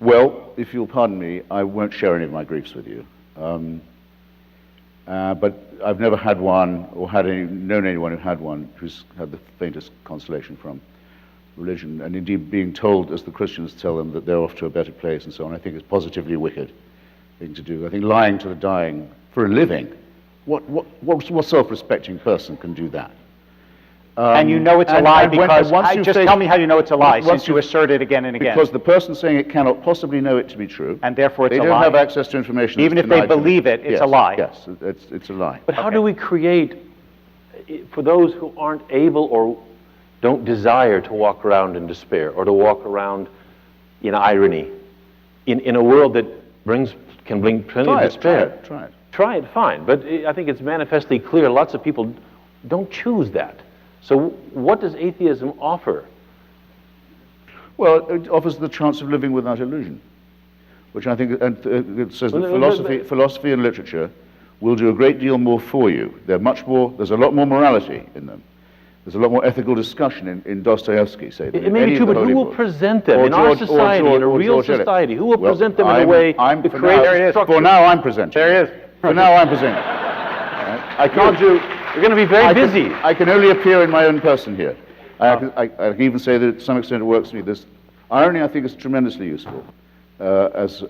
well, if you'll pardon me, I won't share any of my griefs with you. But I've never had one, or known anyone who had one, who's had the faintest consolation from religion. And indeed, being told, as the Christians tell them, that they're off to a better place and so on, I think is positively wicked thing to do. I think lying to the dying for a living, what self-respecting person can do that? And you know it's a lie because, tell me how you know it's a lie, since you assert it again and again. Because the person saying it cannot possibly know it to be true. And therefore it's a lie. They don't have access to information. Even if they believe it, it's a lie. Yes, it's a lie. But how do we create, for those who aren't able or don't desire to walk around in despair or to walk around in irony, in a world that can bring plenty of despair? Try it, fine. But I think it's manifestly clear lots of people don't choose that. So what does atheism offer? Well, it offers the chance of living without illusion, which I think it says that philosophy and literature will do a great deal more for you. There's a lot more morality in them. There's a lot more ethical discussion in Dostoevsky, say. It may be true, but who will present them in our society, in a real society? Who will present them in a way to create structure? For now, I'm presenting. There it is. For now, I'm presenting. I can't do... You're going to be very busy. I can only appear in my own person here. I can even say that to some extent it works for me. This irony, I think, is tremendously useful, as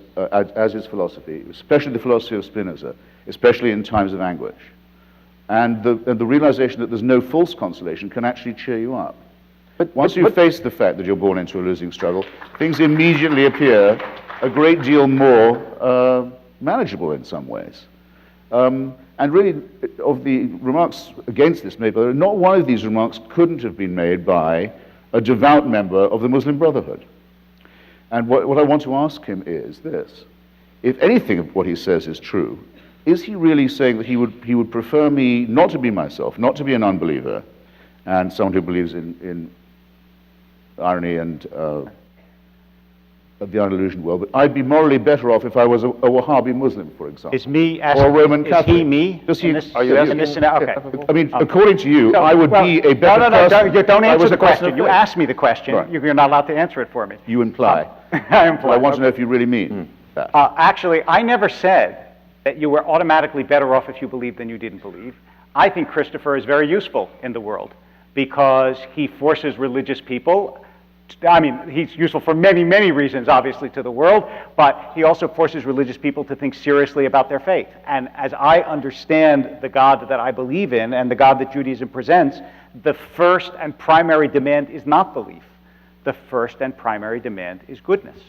is philosophy, especially the philosophy of Spinoza, especially in times of anguish. And the realization that there's no false consolation can actually cheer you up. But once you face the fact that you're born into a losing struggle, things immediately appear a great deal more manageable in some ways. And really, of the remarks against this made, not one of these remarks couldn't have been made by a devout member of the Muslim Brotherhood. And what I want to ask him is this: if anything of what he says is true, is he really saying that he would prefer me not to be myself, not to be an unbeliever, and someone who believes in irony and of the unillusioned world, but I'd be morally better off if I was a Wahhabi Muslim, for example. Is me or a Roman Catholic. Is he me? Does he, Are you asking this? Okay. I mean, according to you, I would be a better person. Don't I was answer the a person question. of You faith. asked me the question. Right. You're not allowed to answer it for me. You imply. I imply. Well, I want to know if you really mean that. Actually, I never said that you were automatically better off if you believed than you didn't believe. I think Christopher is very useful in the world because he forces religious people. I mean, he's useful for many, many reasons, obviously, to the world, but he also forces religious people to think seriously about their faith. And as I understand the God that I believe in and the God that Judaism presents, the first and primary demand is not belief. The first and primary demand is goodness.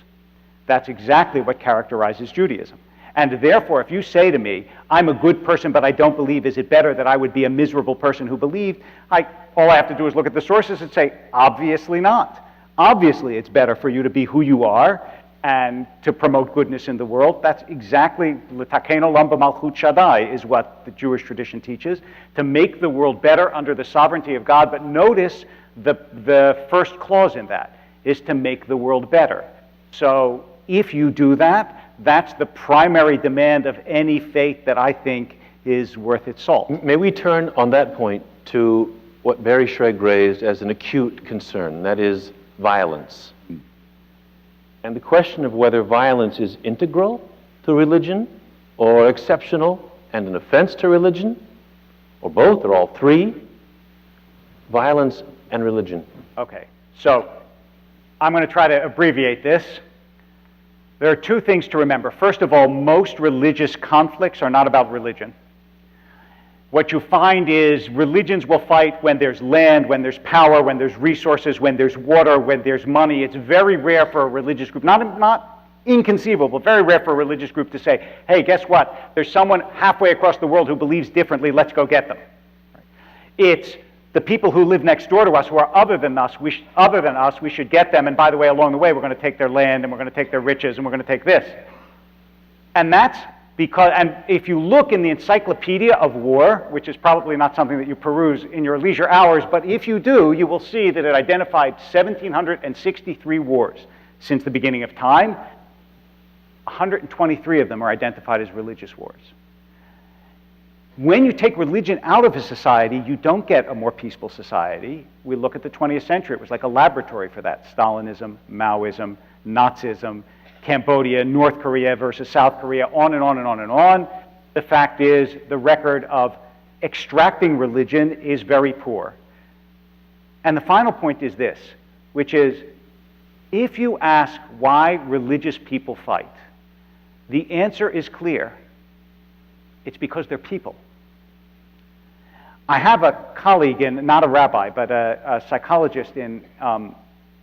That's exactly what characterizes Judaism. And therefore, if you say to me, I'm a good person, but I don't believe, is it better that I would be a miserable person who believed? All I have to do is look at the sources and say, obviously not. Obviously, it's better for you to be who you are and to promote goodness in the world. That's exactly, l'takeno olam b'malchut Shaddai is what the Jewish tradition teaches, to make the world better under the sovereignty of God. But notice the first clause in that is to make the world better. So if you do that, that's the primary demand of any faith that I think is worth its salt. May we turn on that point to what Barry Schregg raised as an acute concern, that is violence. And the question of whether violence is integral to religion or exceptional and an offense to religion, or both or all three, violence and religion. Okay, so I'm going to try to abbreviate this. There are two things to remember. First of all, most religious conflicts are not about religion. What you find is religions will fight when there's land, when there's power, when there's resources, when there's water, when there's money. It's very rare for a religious group, not inconceivable, very rare for a religious group to say, hey, guess what? There's someone halfway across the world who believes differently, let's go get them. It's the people who live next door to us who are other than us, we should get them, and by the way, along the way, we're going to take their land, and we're going to take their riches, and we're going to take this. And that's because, and if you look in the Encyclopedia of War, which is probably not something that you peruse in your leisure hours, but if you do, you will see that it identified 1,763 wars since the beginning of time. 123 of them are identified as religious wars. When you take religion out of a society, you don't get a more peaceful society. We look at the 20th century. It was like a laboratory for that. Stalinism, Maoism, Nazism, Cambodia, North Korea versus South Korea, on and on and on and on. The fact is, the record of extracting religion is very poor. And the final point is this, which is, if you ask why religious people fight, the answer is clear. It's because they're people. I have a colleague, not a rabbi, but a psychologist in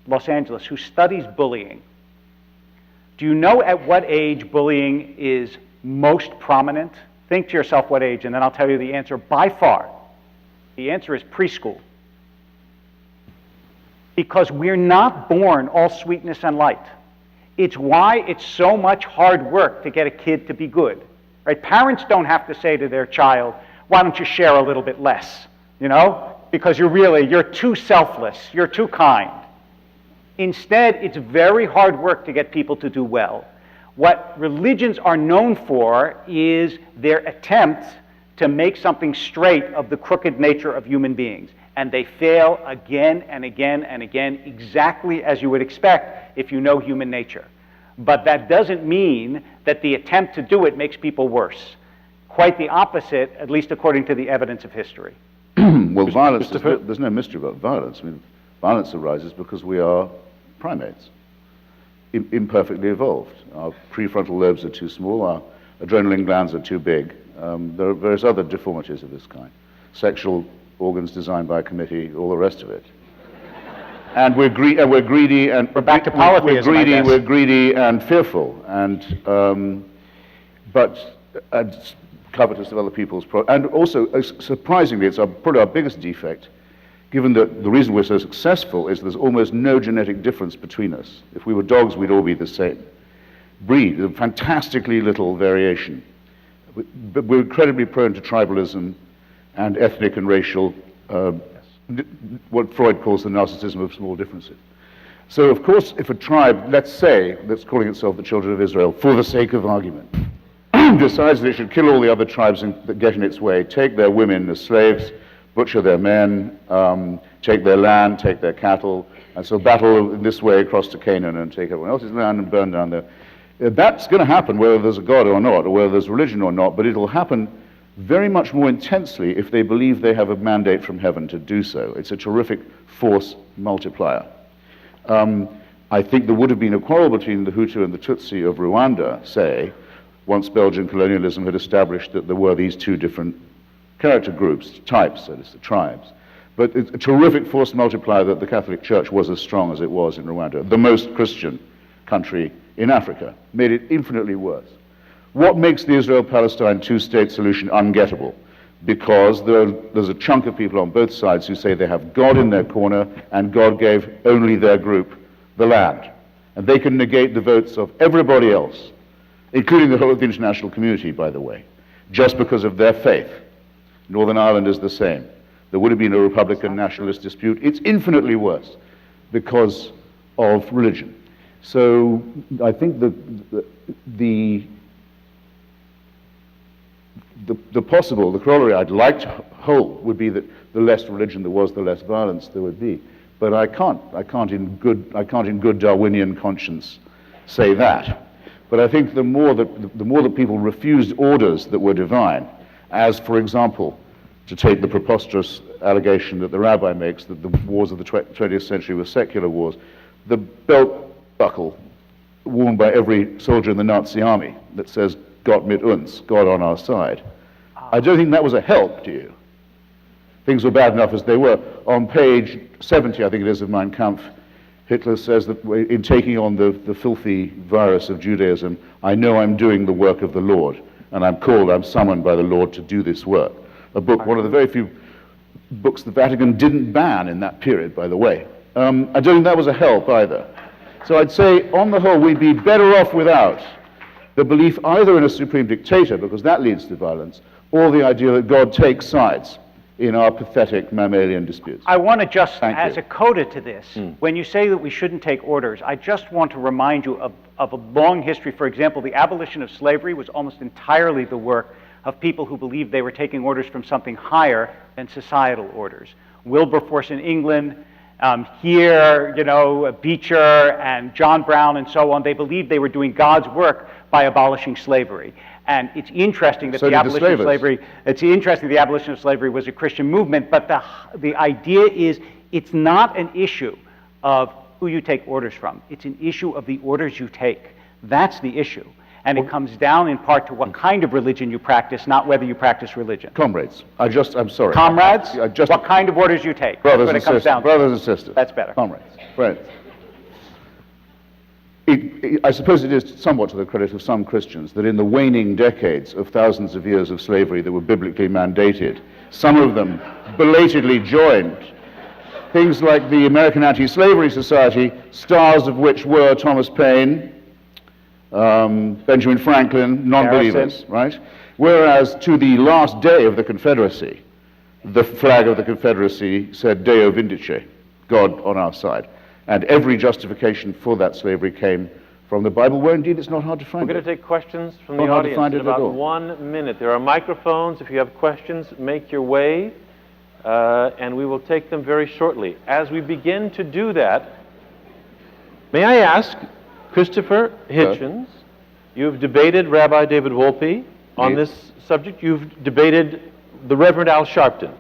Los Angeles who studies bullying. Do you know at what age bullying is most prominent? Think to yourself what age, and then I'll tell you the answer by far. The answer is preschool. Because we're not born all sweetness and light. It's why it's so much hard work to get a kid to be good. Right? Parents don't have to say to their child, why don't you share a little bit less? You know? Because you're too selfless, you're too kind. Instead, it's very hard work to get people to do well. What religions are known for is their attempt to make something straight of the crooked nature of human beings. And they fail again and again and again, exactly as you would expect if you know human nature. But that doesn't mean that the attempt to do it makes people worse. Quite the opposite, at least according to the evidence of history. Well, violence, there's no mystery about violence. I mean, violence arises because we are primates, imperfectly evolved. Our prefrontal lobes are too small, our adrenaline glands are too big. There are various other deformities of this kind. Sexual organs designed by a committee, all the rest of it. And we're greedy, and we're back to polytheism. We're greedy and fearful, and covetous of other people's and also surprisingly, it's probably our biggest defect, given that the reason we're so successful is there's almost no genetic difference between us. If we were dogs, we'd all be the same. Breed, there's fantastically little variation, but we're incredibly prone to tribalism and ethnic and racial, what Freud calls the narcissism of small differences. So, of course, if a tribe, let's say, that's calling itself the Children of Israel, for the sake of argument, decides that it should kill all the other tribes that get in its way, take their women as slaves, butcher their men, take their land, take their cattle, and so battle in this way across to Canaan and take everyone else's land and burn down their... That's going to happen whether there's a God or not, or whether there's religion or not, but it'll happen very much more intensely if they believe they have a mandate from heaven to do so. It's a terrific force multiplier. I think there would have been a quarrel between the Hutu and the Tutsi of Rwanda, say, once Belgian colonialism had established that there were these two different character groups, types, that is, the tribes. But it's a terrific force multiplier that the Catholic Church was as strong as it was in Rwanda, the most Christian country in Africa, made it infinitely worse. What makes the Israel-Palestine two-state solution ungettable? Because there's a chunk of people on both sides who say they have God in their corner and God gave only their group the land. And they can negate the votes of everybody else, including the whole of the international community, by the way, just because of their faith. Northern Ireland is the same. There would have been a Republican nationalist dispute. It's infinitely worse because of religion. So I think the corollary I'd like to hold would be that the less religion there was, the less violence there would be. But I can't in good Darwinian conscience say that. But I think the more that people refused orders that were divine, as for example, to take the preposterous allegation that the Rabbi makes that the wars of the 20th century were secular wars, the belt buckle worn by every soldier in the Nazi army that says Gott mit uns, God on our side. I don't think that was a help to you. Things were bad enough as they were. On page 70, I think it is, of Mein Kampf, Hitler says that in taking on the filthy virus of Judaism, I know I'm doing the work of the Lord, and I'm summoned by the Lord to do this work. A book, one of the very few books the Vatican didn't ban in that period, by the way. I don't think that was a help either. So I'd say, on the whole, we'd be better off without the belief either in a supreme dictator, because that leads to violence, or the idea that God takes sides in our pathetic mammalian disputes. I want to just, as a coda to this, when you say that we shouldn't take orders, I just want to remind you of a long history. For example, the abolition of slavery was almost entirely the work of people who believed they were taking orders from something higher than societal orders. Wilberforce in England, here, Beecher and John Brown and so on, they believed they were doing God's work by abolishing slavery. And it's interesting that the abolition of slavery was a Christian movement, but the idea is it's not an issue of who you take orders from. It's an issue of the orders you take. That's the issue. And it comes down in part to what kind of religion you practice, not whether you practice religion. Comrades, I'm sorry. Comrades, what kind of orders you take. Brothers and sisters. Brothers and sisters. That's better. Comrades, friends. I suppose it is somewhat to the credit of some Christians that in the waning decades of thousands of years of slavery that were biblically mandated, some of them belatedly joined things like the American Anti-Slavery Society, stars of which were Thomas Paine, Benjamin Franklin, non-believers, right? Whereas to the last day of the Confederacy, the flag of the Confederacy said Deo Vindice, God on our side. And every justification for that slavery came from the Bible, where indeed it's not hard to find. We're going to take questions from the audience in about 1 minute. There are microphones. If you have questions, make your way, and we will take them very shortly. As we begin to do that, may I ask, Christopher Hitchens, you've debated Rabbi David Wolpe on this subject. You've debated the Reverend Al Sharpton.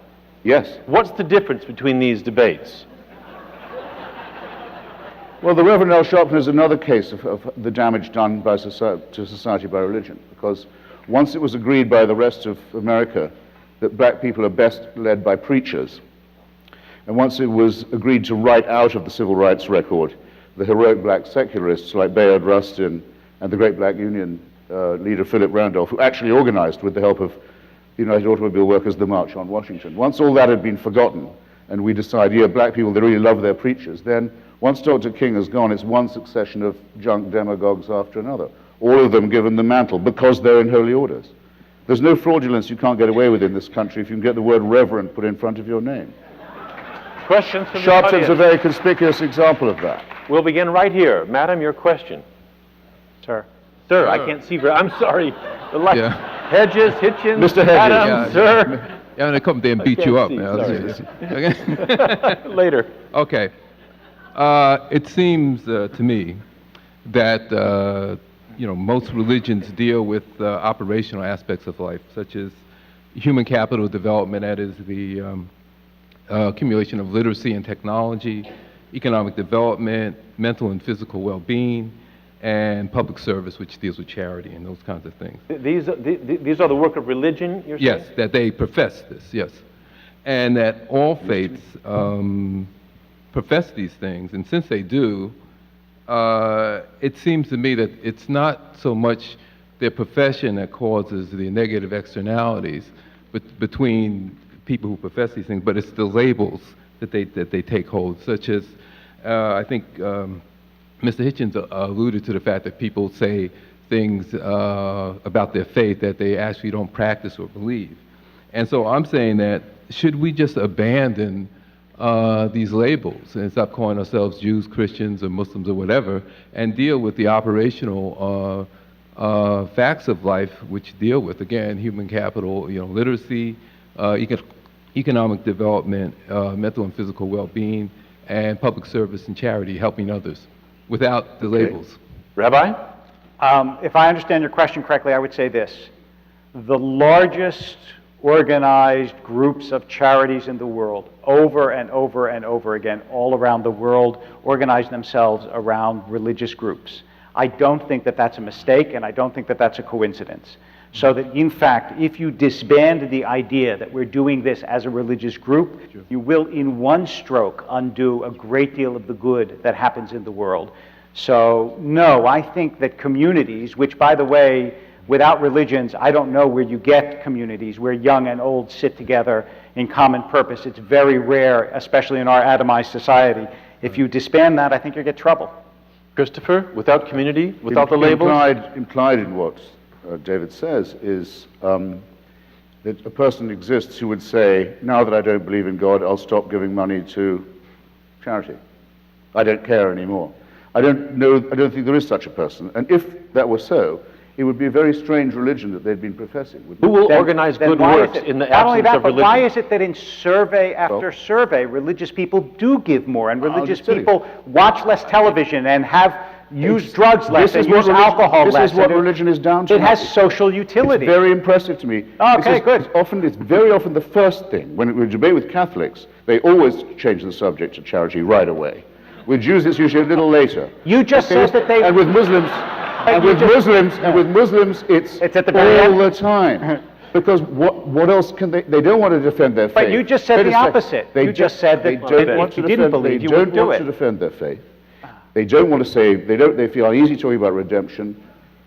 Yes. What's the difference between these debates? Well, the Reverend Al Sharpton is another case of the damage done to society by religion, because once it was agreed by the rest of America that black people are best led by preachers, and once it was agreed to write out of the civil rights record the heroic black secularists like Bayard Rustin and the great black union leader Philip Randolph, who actually organized with the help of the United Automobile Workers the March on Washington. Once all that had been forgotten, and we decide, yeah, black people, they really love their preachers, then once Dr. King has gone, it's one succession of junk demagogues after another, all of them given the mantle because they're in holy orders. There's no fraudulence you can't get away with in this country if you can get the word reverend put in front of your name. Questions from the audience? Sharpton's a very conspicuous example of that. We'll begin right here. Madam, your question. Sir. Sir, I can't see. I'm sorry. The light. Yeah. Hedges, Hitchens, Mr. Hedges. Madam, sir. Yeah, I'm gonna come there and beat you up see, now. sorry. Okay. Later. Okay. It seems to me that most religions deal with operational aspects of life, such as human capital development, that is the accumulation of literacy and technology, economic development, mental and physical well-being, and public service, which deals with charity and those kinds of things. These are the work of religion, you're saying? Yes, that they profess this, yes. And that all faiths profess these things, and since they do, it seems to me that it's not so much their profession that causes the negative externalities between people who profess these things, but it's the labels that they take hold, such as, I think Mr. Hitchens alluded to the fact that people say things about their faith that they actually don't practice or believe. And so I'm saying that should we just abandon these labels and stop calling ourselves Jews, Christians, or Muslims, or whatever, and deal with the operational facts of life, which deal with, again, human capital, literacy, economic development, mental and physical well-being, and public service and charity, helping others, without the labels. Rabbi? If I understand your question correctly, I would say this. The largest organized groups of charities in the world, over and over and over again, all around the world, organize themselves around religious groups. I don't think that that's a mistake, and I don't think that that's a coincidence. So that, in fact, if you disband the idea that we're doing this as a religious group, you will, in one stroke, undo a great deal of the good that happens in the world. So, no, I think that communities, which, by the way, without religions, I don't know where you get communities where young and old sit together in common purpose. It's very rare, especially in our atomized society. If you disband that, I think you'll get trouble. Christopher, without community, without the labels? Implied in what David says is that a person exists who would say, now that I don't believe in God, I'll stop giving money to charity. I don't care anymore. I don't think there is such a person. And if that were so, it would be a very strange religion that they'd been professing. Who will organize good works in the not only absence that, of but religion? why is it that in survey after survey, religious people do give more, and religious people watch less television and use drugs less and use alcohol less? This is what religion is down to. It has social utility. It's very impressive to me. Okay, good. It's very often the first thing. When we debate with Catholics, they always change the subject to charity right away. With Jews, it's usually a little later. You just said that they... And with Muslims... And with Muslims, it's at the very all the time. Because what else can they don't want to defend their faith. But you just said the opposite. You just said that if you didn't believe, you wouldn't do it. They don't want to defend their faith. They don't want to say, they feel uneasy talking about redemption,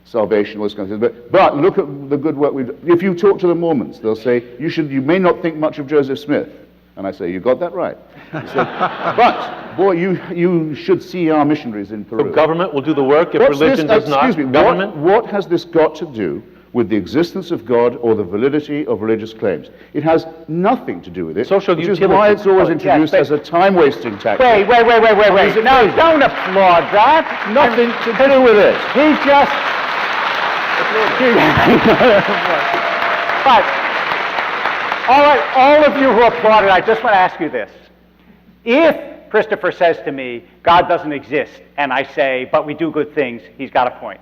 salvation, all this kind of thing. But look at the good work we've done. If you talk to the Mormons, they'll say, you may not think much of Joseph Smith. And I say, you got that right. But, boy, you should see our missionaries in Peru. So government will do the work if religion does not? Excuse me, government? What has this got to do with the existence of God or the validity of religious claims? It has nothing to do with it. Social which utility. is why it's always introduced as a time-wasting tactic. Wait. No, don't applaud that. Nothing to do with it. He just... But... All right, all of you who applauded, I just want to ask you this. If Christopher says to me, God doesn't exist, and I say, but we do good things, he's got a point.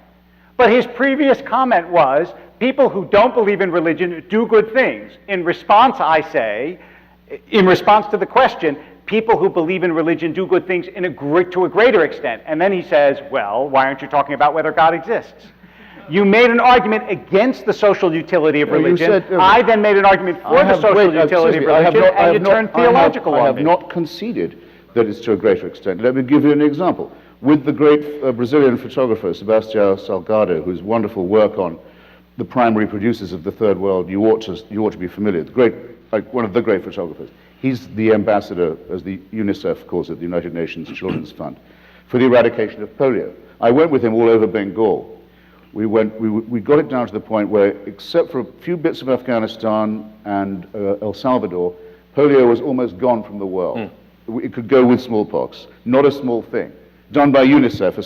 But his previous comment was, people who don't believe in religion do good things. In response, I say, in response to the question, people who believe in religion do good things to a greater extent. And then he says, well, why aren't you talking about whether God exists? You made an argument against the social utility of religion. I then made an argument for the social utility of religion, and you turned theological on me. I have not conceded that it's to a greater extent. Let me give you an example. With the great Brazilian photographer, Sebastião Salgado, whose wonderful work on the primary producers of the Third World, you ought to be familiar. One of the great photographers. He's the ambassador, as the UNICEF calls it, the United Nations Children's Fund, for the eradication of polio. I went with him all over Bengal. We got it down to the point where, except for a few bits of Afghanistan and El Salvador, polio was almost gone from the world. It could go with smallpox, not a small thing. done by UNICEF, a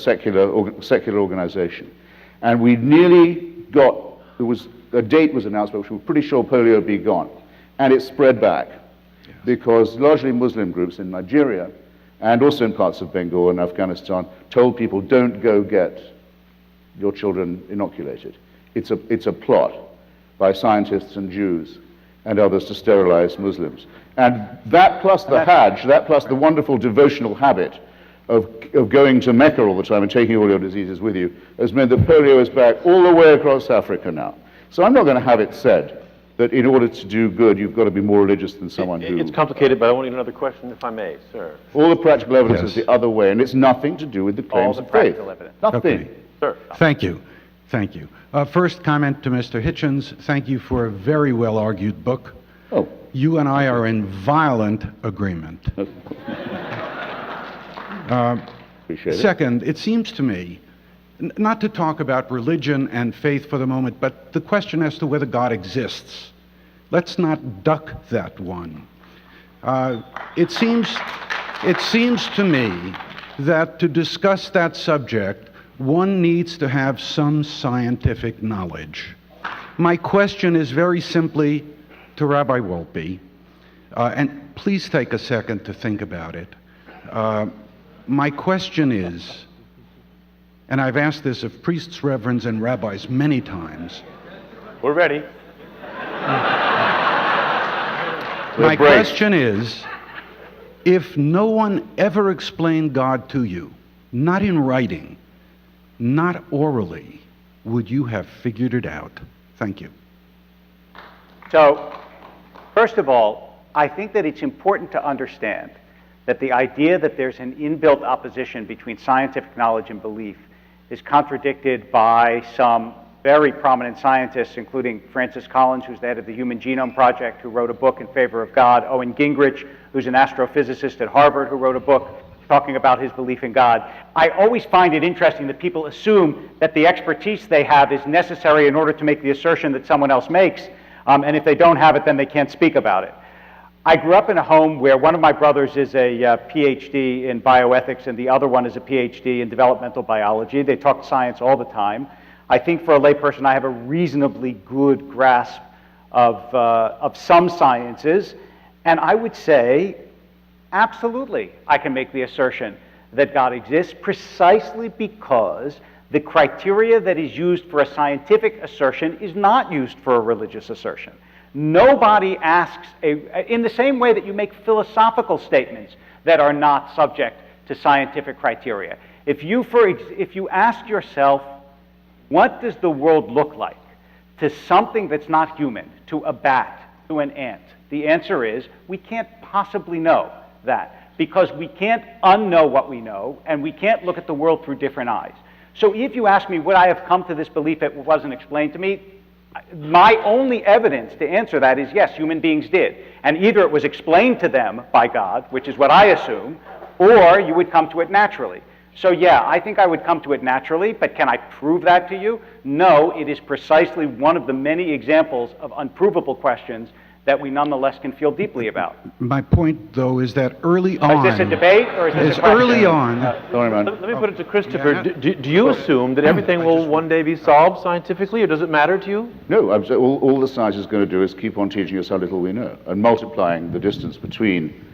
secular organization. And we nearly got, a date was announced, but we were pretty sure polio would be gone. And it spread back because largely Muslim groups in Nigeria and also in parts of Bengal and Afghanistan told people, don't go get your children inoculated. It's a plot by scientists and Jews and others to sterilize Muslims. And that plus the Hajj, that plus the wonderful devotional habit of going to Mecca all the time and taking all your diseases with you has meant that polio is back all the way across Africa now. So I'm not going to have it said that in order to do good, you've got to be more religious than someone who... It's complicated, but I want another question, if I may, sir. All the practical evidence is the other way, and it's nothing to do with the claims of faith. practical evidence. Nothing. Okay. Sir. Thank you. Thank you. First comment to Mr. Hitchens. Thank you for a very well-argued book. Oh. You and I are in violent agreement. Appreciate it. Second, it seems to me, not to talk about religion and faith for the moment, but the question as to whether God exists. Let's not duck that one. It seems to me that to discuss that subject, one needs to have some scientific knowledge. My question is very simply to Rabbi Wolpe, and please take a second to think about it. My question is, and I've asked this of priests, reverends, and rabbis many times. We're ready. My question is, if no one ever explained God to you, not in writing, not orally, would you have figured it out? Thank you. So, first of all, I think that it's important to understand that the idea that there's an inbuilt opposition between scientific knowledge and belief is contradicted by some very prominent scientists, including Francis Collins, who's the head of the Human Genome Project, who wrote a book in favor of God, Owen Gingrich, who's an astrophysicist at Harvard, who wrote a book talking about his belief in God. I always find it interesting that people assume that the expertise they have is necessary in order to make the assertion that someone else makes, and if they don't have it, then they can't speak about it. I grew up in a home where one of my brothers is a PhD in bioethics and the other one is a PhD in developmental biology. They talk science all the time. I think for a layperson, I have a reasonably good grasp of some sciences, and I would say, absolutely, I can make the assertion that God exists precisely because the criteria that is used for a scientific assertion is not used for a religious assertion. Nobody asks, in the same way that you make philosophical statements that are not subject to scientific criteria. If you ask yourself, what does the world look like to something that's not human, to a bat, to an ant? The answer is, we can't possibly know that because we can't unknow what we know and we can't look at the world through different eyes. So if you ask me, would I have come to this belief if it wasn't explained to me? My only evidence to answer that is yes, human beings did. And either it was explained to them by God, which is what I assume, or you would come to it naturally. So yeah, I think I would come to it naturally, but can I prove that to you? No, it is precisely one of the many examples of unprovable questions that we nonetheless can feel deeply about. My point, though, is that early on... Is this a debate or is this a question? Early on... Sorry, man. Let me put it to Christopher. Do you assume that everything will one day be solved scientifically, or does it matter to you? No, all the science is going to do is keep on teaching us how little we know and multiplying the distance between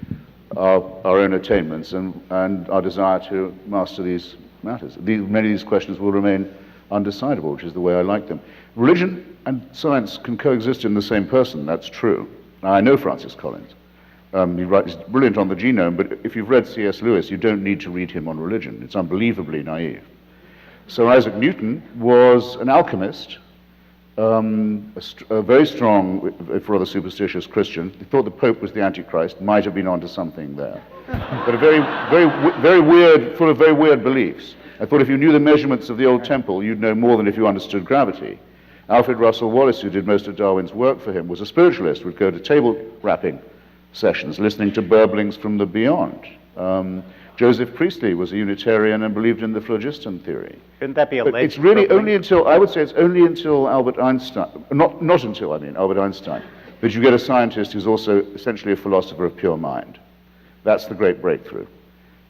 our own attainments and our desire to master these matters. Many of these questions will remain undecidable, which is the way I like them. Religion and science can coexist in the same person, that's true. Now, I know Francis Collins. He's brilliant on the genome, but if you've read C.S. Lewis, you don't need to read him on religion. It's unbelievably naive. So Isaac Newton was an alchemist, a very strong, if rather superstitious Christian. He thought the Pope was the Antichrist, might have been onto something there. But a very weird, full of very weird beliefs. I thought if you knew the measurements of the old temple, you'd know more than if you understood gravity. Alfred Russel Wallace, who did most of Darwin's work for him, was a spiritualist, would go to table rapping sessions, listening to burblings from the beyond. Joseph Priestley was a Unitarian and believed in the phlogiston theory. Couldn't that be a But late it's really burbling? only until, I would say it's only until Albert Einstein, not until, Albert Einstein, that you get a scientist who's also essentially a philosopher of pure mind. That's the great breakthrough.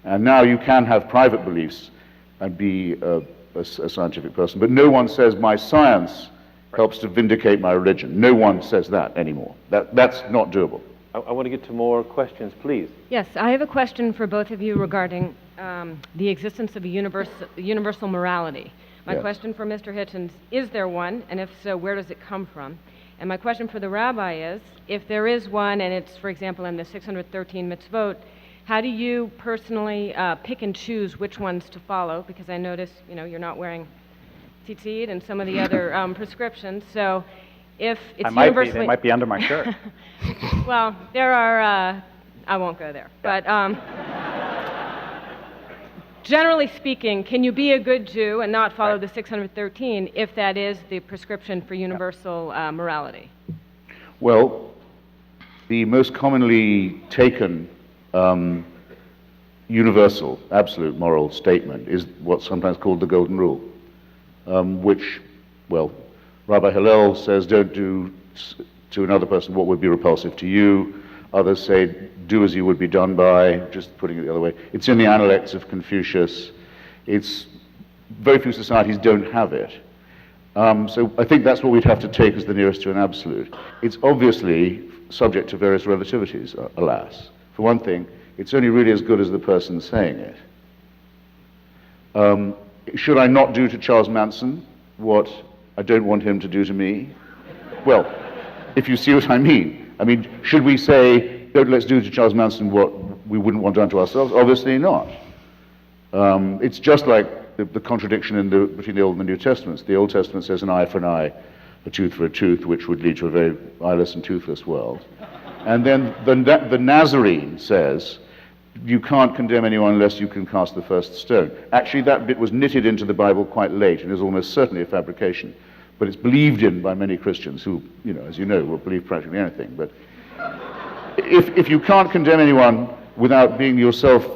And now you can have private beliefs and be a scientific person, but no one says my science helps to vindicate my religion. No one says that anymore. That's not doable. I want to get to more questions, please. Yes, I have a question for both of you regarding the existence of a universal morality. My Yes. question for Mr. Hitchens, is there one? And if so, where does it come from? And my question for the rabbi is, if there is one, and it's, for example, in the 613 mitzvot, how do you personally pick and choose which ones to follow? Because I notice, you're not wearing tzitzit and some of the other prescriptions. So if it's universally... They might be under my shirt. Well, there are, I won't go there. But generally speaking, can you be a good Jew and not follow the 613 if that is the prescription for universal morality? Well, the most commonly taken universal, absolute moral statement is what's sometimes called the Golden Rule, which, well, Rabbi Hillel says don't do to another person what would be repulsive to you. Others say do as you would be done by, just putting it the other way. It's in the Analects of Confucius. Very few societies don't have it. So I think that's what we'd have to take as the nearest to an absolute. It's obviously subject to various relativities, alas. For one thing, it's only really as good as the person saying it. Should I not do to Charles Manson what I don't want him to do to me? Well, if you see what I mean. I mean, should we say, let's do to Charles Manson what we wouldn't want done to ourselves? Obviously not. It's just like the contradiction between the Old and the New Testaments. The Old Testament says an eye for an eye, a tooth for a tooth, which would lead to a very eyeless and toothless world. And then the Nazarene says, you can't condemn anyone unless you can cast the first stone. Actually, that bit was knitted into the Bible quite late and is almost certainly a fabrication. But it's believed in by many Christians who, as you know, will believe practically anything. But if you can't condemn anyone without being yourself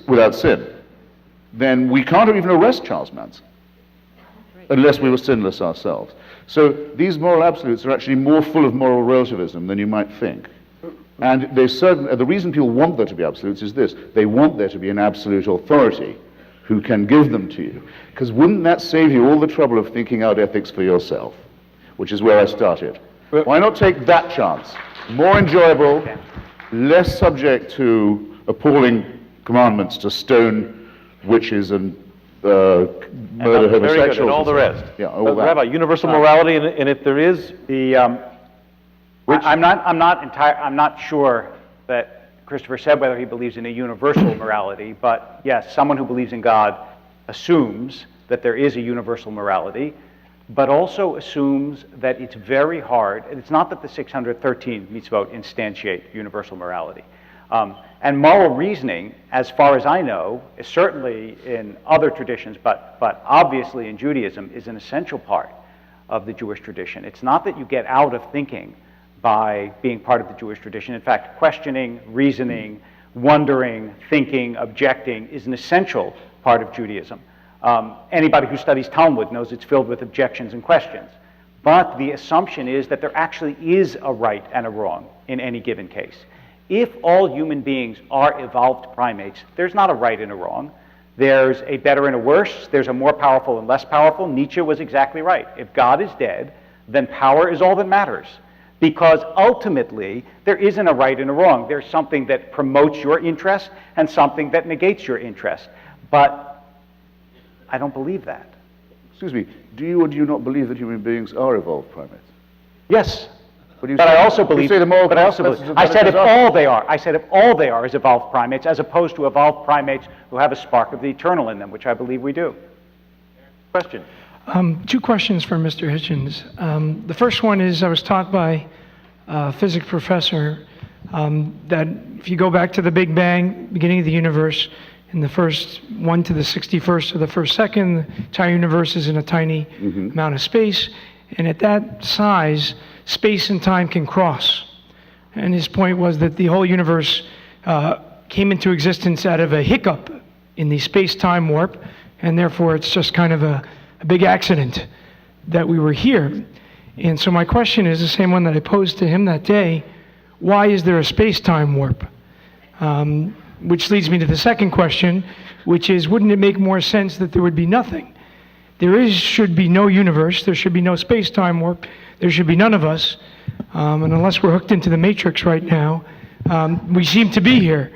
without sin, then we can't even arrest Charles Manson unless we were sinless ourselves. So these moral absolutes are actually more full of moral relativism than you might think. And the reason people want there to be absolutes is this. They want there to be an absolute authority who can give them to you. Because wouldn't that save you all the trouble of thinking out ethics for yourself, which is where I started. Why not take that chance? More enjoyable, less subject to appalling commandments to stone witches and murder homosexuals. Very good, and all the rest. Yeah, all that. Rabbi, universal morality, and if there is... I'm not sure that Christopher said whether he believes in a universal morality, but yes, someone who believes in God assumes that there is a universal morality, but also assumes that it's very hard, and it's not that the 613 mitzvot instantiate universal morality. And moral reasoning, as far as I know, is certainly in other traditions, but obviously in Judaism, is an essential part of the Jewish tradition. It's not that you get out of thinking by being part of the Jewish tradition. In fact, questioning, reasoning, wondering, thinking, objecting is an essential part of Judaism. Anybody who studies Talmud knows it's filled with objections and questions. But the assumption is that there actually is a right and a wrong in any given case. If all human beings are evolved primates, there's not a right and a wrong. There's a better and a worse. There's a more powerful and less powerful. Nietzsche was exactly right. If God is dead, then power is all that matters. Because ultimately, there isn't a right and a wrong. There's something that promotes your interest and something that negates your interest. But I don't believe that. Excuse me, do you or do you not believe that human beings are evolved primates? Yes. But I also believe. I said if all they are. I said if all they are is evolved primates, as opposed to evolved primates who have a spark of the eternal in them, which I believe we do. Question. Two questions for Mr. Hitchens. The first one is, I was taught by a physics professor that if you go back to the Big Bang, beginning of the universe, in the first 1 to the 61st of the first second, the entire universe is in a tiny amount of space, and at that size, space and time can cross. And his point was that the whole universe came into existence out of a hiccup in the space-time warp, and therefore it's just kind of a big accident that we were here. And so my question is the same one that I posed to him that day. Why is there a space-time warp? which leads me to the second question, which is, wouldn't it make more sense that there would be nothing? Should be no universe, there should be no space-time warp, there should be none of us, and unless we're hooked into the matrix right now, we seem to be here.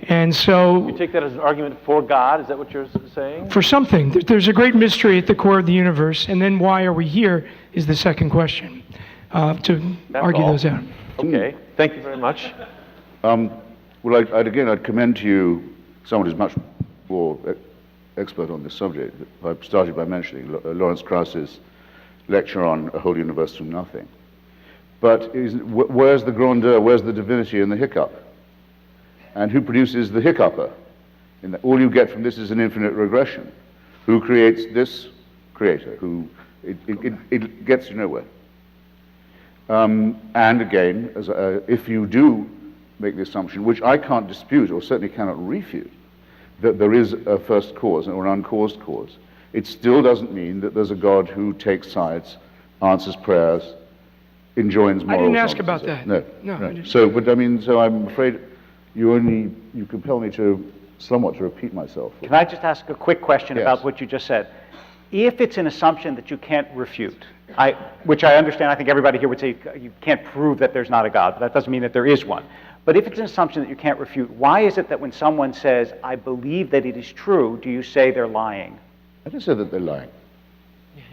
And so... You take that as an argument for God, is that what you're saying? For something. There's a great mystery at the core of the universe, and then why are we here is the second question, to argue those out. Okay, thank you very much. Well, I'd commend to you someone who's much more expert on this subject. I started by mentioning Lawrence Krauss's lecture on A Whole Universe from Nothing. But where's the grandeur, where's the divinity in the hiccup? And who produces the hiccupper? All you get from this is an infinite regression. Who creates this creator? It gets you nowhere. And again, if you do make the assumption, which I can't dispute or certainly cannot refute, that there is a first cause or an uncaused cause, it still doesn't mean that there's a God who takes sides, answers prayers, enjoins morals. I didn't ask about that. No. I didn't. So I'm afraid you compel me to somewhat to repeat myself. Can I just ask a quick question Yes. about what you just said? If it's an assumption that you can't refute, which I understand, I think everybody here would say you can't prove that there's not a God, but that doesn't mean that there is one. But if it's an assumption that you can't refute, why is it that when someone says, I believe that it is true, do you say they're lying? I didn't say that they're lying.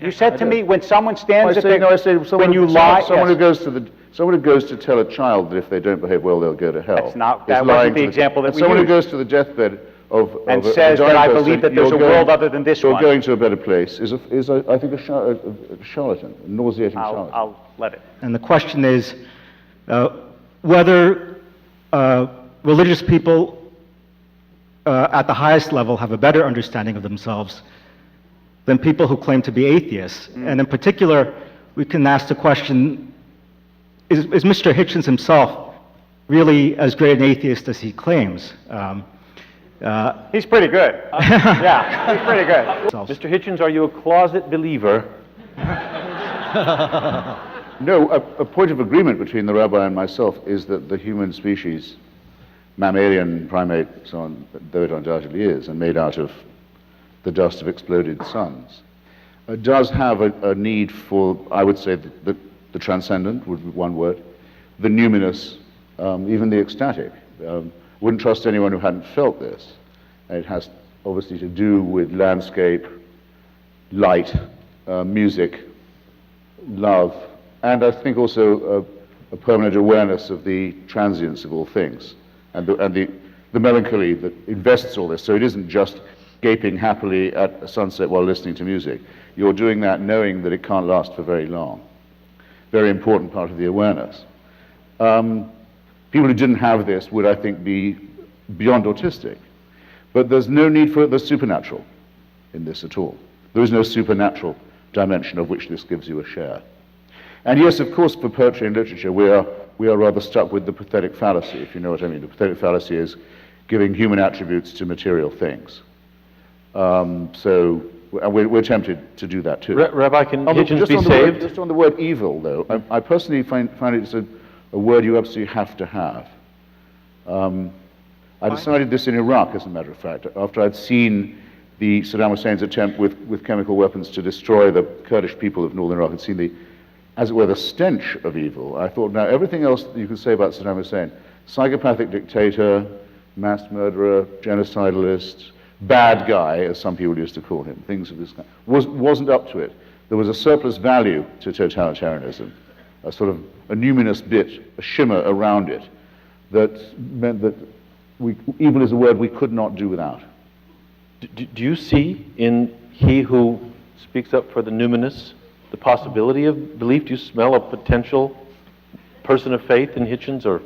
You said to me, when someone stands I say when you lie, someone yes. who goes to tell a child that if they don't behave well, they'll go to hell. That wasn't the example that we someone used. who goes to the deathbed and says that I believe that there's a world other than this one. You're going to a better place is I think, a charlatan, a nauseating charlatan. I'll let it. And the question is whether religious people at the highest level have a better understanding of themselves than people who claim to be atheists. And in particular, we can ask the question, is Mr. Hitchens himself really as great an atheist as he claims? He's pretty good. Yeah, he's pretty good. Mr. Hitchens, are you a closet believer? No, a point of agreement between the rabbi and myself is that the human species, mammalian, primate, so on, though it undoubtedly is, and made out of the dust of exploded suns, does have a need for, I would say, the transcendent, would be one word, the numinous, even the ecstatic. Wouldn't trust anyone who hadn't felt this. And it has obviously to do with landscape, light, music, love, and I think also a permanent awareness of the transience of all things, and the melancholy that invests all this. So it isn't just gaping happily at sunset while listening to music. You're doing that knowing that it can't last for very long. Very important part of the awareness. People who didn't have this would, I think, be beyond autistic. But there's no need for the supernatural in this at all. There is no supernatural dimension of which this gives you a share. And yes, of course, for poetry and literature, we are rather stuck with the pathetic fallacy, if you know what I mean. The pathetic fallacy is giving human attributes to material things. So we're tempted to do that too. Rabbi, can Hitchens be saved? Just on the word evil, though, I personally find it a word you absolutely have to have. I decided this in Iraq, as a matter of fact, after I'd seen the Saddam Hussein's attempt with chemical weapons to destroy the Kurdish people of northern Iraq, and seen the, as it were, the stench of evil. I thought, now everything else that you can say about Saddam Hussein, psychopathic dictator, mass murderer, genocidalist, bad guy, as some people used to call him, things of this kind, wasn't up to it. There was a surplus value to totalitarianism, a sort of a numinous bit, a shimmer around it, that meant that evil is a word we could not do without. Do you see in he who speaks up for the numinous the possibility of belief? Do you smell a potential person of faith in Hitchens, or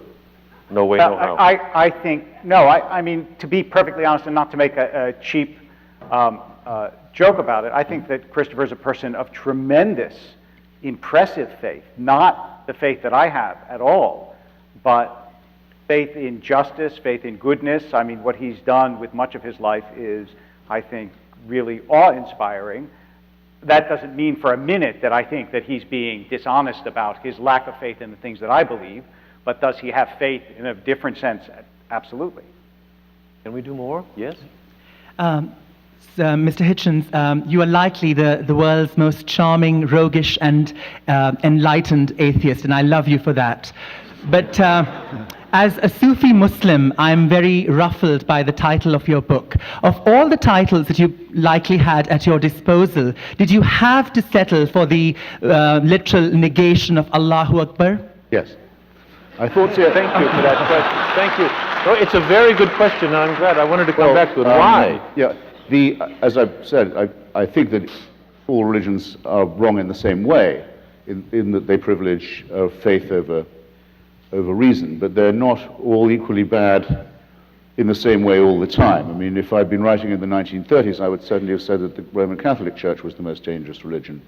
no way, no how? I think, no, I mean, to be perfectly honest and not to make a cheap joke about it, I think that Christopher is a person of tremendous, impressive faith, not the faith that I have at all, but faith in justice, faith in goodness. I mean, what he's done with much of his life is, I think, really awe-inspiring. That doesn't mean for a minute that I think that he's being dishonest about his lack of faith in the things that I believe, but does he have faith in a different sense? Absolutely. Can we do more? Yes? Mr. Hitchens, you are likely the world's most charming, roguish, and enlightened atheist, and I love you for that. But as a Sufi Muslim, I'm very ruffled by the title of your book. Of all the titles that you likely had at your disposal, did you have to settle for the literal negation of Allahu Akbar? Yes. I thought so. Thank you for that question. Thank you. Well, it's a very good question, and I'm glad. I wanted to come back to it. Why? Yeah, as I've said, I think that all religions are wrong in the same way, in that they privilege faith over reason, but they're not all equally bad in the same way all the time. I mean, if I'd been writing in the 1930s, I would certainly have said that the Roman Catholic Church was the most dangerous religion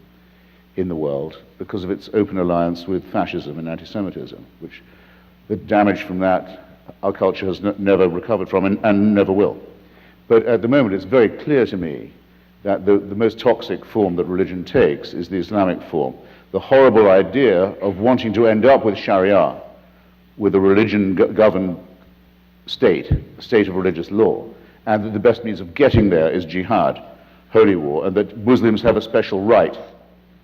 in the world because of its open alliance with fascism and anti-Semitism, which the damage from that our culture has never recovered from and never will. But at the moment, it's very clear to me that the most toxic form that religion takes is the Islamic form. The horrible idea of wanting to end up with Sharia, with a religion-governed state, a state of religious law, and that the best means of getting there is jihad, holy war, and that Muslims have a special right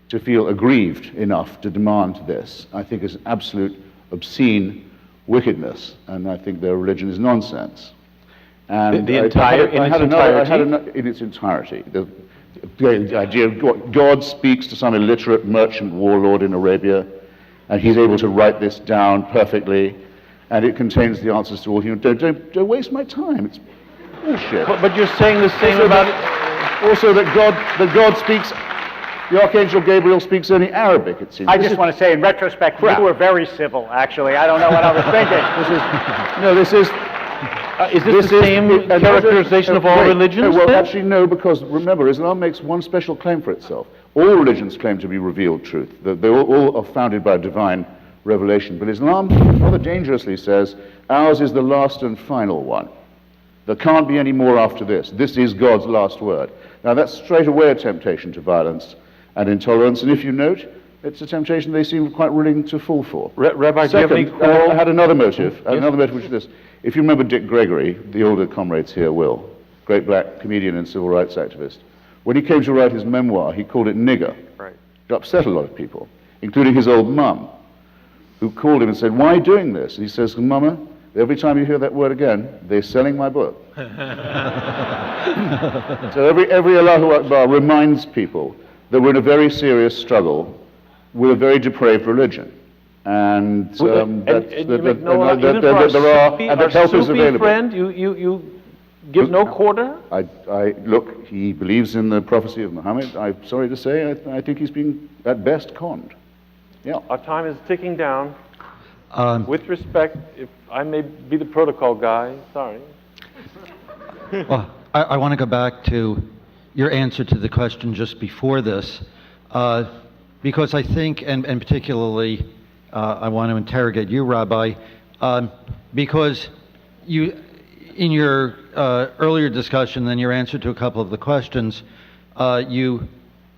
to feel aggrieved enough to demand this, I think is absolute obscene wickedness, and I think their religion is nonsense. And in its entirety? In its entirety. The idea of God speaks to some illiterate merchant warlord in Arabia, and he's able to write this down perfectly, and it contains the answers to all human. Don't waste my time. It's bullshit. But you're saying the same also about also that God speaks. The Archangel Gabriel speaks only Arabic, it seems. I just want to say, in retrospect, you were very civil, actually. I don't know what I was thinking. Is this the same characterization of all religions? Well, then? actually, no, because remember, Islam makes one special claim for itself. All religions claim to be revealed truth. They all are founded by divine revelation. But Islam rather dangerously says, ours is the last and final one. There can't be any more after this. This is God's last word. Now, that's straight away a temptation to violence and intolerance, and if you note, it's a temptation they seem quite willing to fall for. Rabbi, Second, do you have any I had another motive. Another motive, which is this. If you remember Dick Gregory, the older comrades here will, great black comedian and civil rights activist, when he came to write his memoir, he called it nigger. Right. It upset a lot of people, including his old mum, who called him and said, "Why are you doing this?" And he says, "Mama, every time you hear that word again, they're selling my book." So every Allahu Akbar reminds people that we're in a very serious struggle with a very depraved religion. And that help is available. Friend, you give no quarter? Look, he believes in the prophecy of Muhammad. I'm sorry to say, I think he's been, at best, conned. Yeah. Our time is ticking down. With respect, if I may be the protocol guy, sorry. Well, I want to go back to your answer to the question just before this, because I think, and particularly, I want to interrogate you, Rabbi, because you, in your earlier discussion and your answer to a couple of the questions, you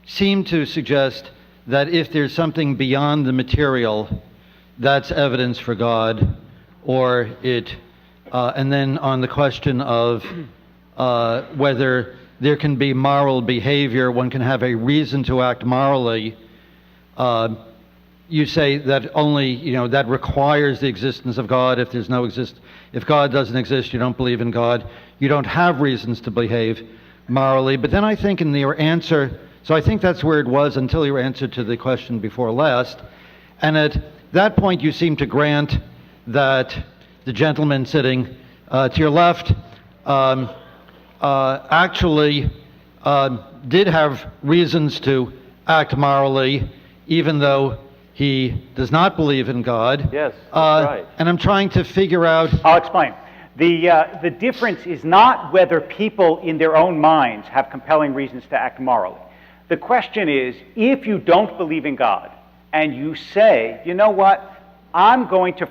seem to suggest that if there's something beyond the material, that's evidence for God, or it, and then on the question of whether there can be moral behavior, one can have a reason to act morally, you say that only, that requires the existence of God. If there's no if God doesn't exist, you don't believe in God, you don't have reasons to behave morally. But then I think in your answer, so I think that's where it was until your answer to the question before last, and at that point you seem to grant that the gentleman sitting to your left actually did have reasons to act morally, even though he does not believe in God. Yes, that's right. And I'm trying to figure out... I'll explain. The difference is not whether people in their own minds have compelling reasons to act morally. The question is, if you don't believe in God, and you say, you know what, I'm going to...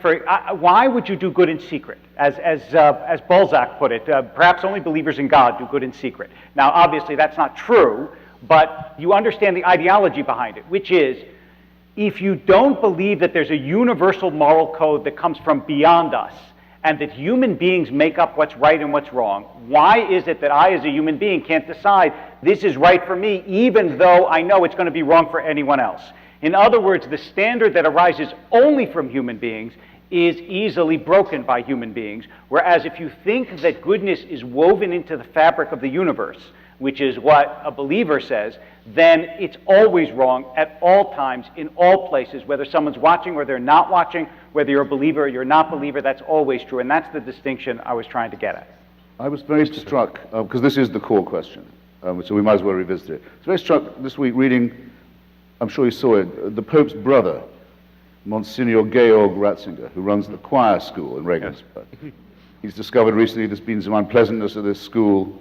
why would you do good in secret? As Balzac put it, perhaps only believers in God do good in secret. Now, obviously, that's not true, but you understand the ideology behind it, which is, if you don't believe that there's a universal moral code that comes from beyond us, and that human beings make up what's right and what's wrong, why is it that I as a human being can't decide this is right for me even though I know it's going to be wrong for anyone else? In other words, the standard that arises only from human beings is easily broken by human beings, whereas if you think that goodness is woven into the fabric of the universe, which is what a believer says, then it's always wrong at all times, in all places, whether someone's watching or they're not watching, whether you're a believer or you're not a believer, that's always true, and that's the distinction I was trying to get at. I was very struck, because this is the core question, so we might as well revisit it. I was very struck this week reading, I'm sure you saw it, the Pope's brother, Monsignor Georg Ratzinger, who runs the choir school in Regensburg. He's discovered recently there's been some unpleasantness at this school,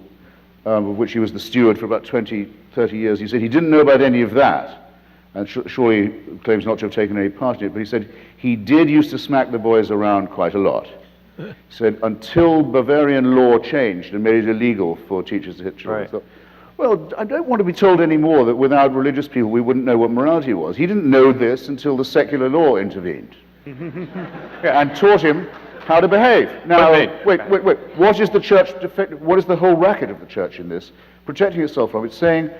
of which he was the steward for about 20, 30 years. He said he didn't know about any of that, and surely he claims not to have taken any part in it, but he said he did used to smack the boys around quite a lot. He said until Bavarian law changed and made it illegal for teachers to hit children. Right. Well, I don't want to be told anymore that without religious people we wouldn't know what morality was. He didn't know this until the secular law intervened and taught him how to behave. Now, wait. What is the church, what is the whole racket of the church in this? Protecting itself from it, saying,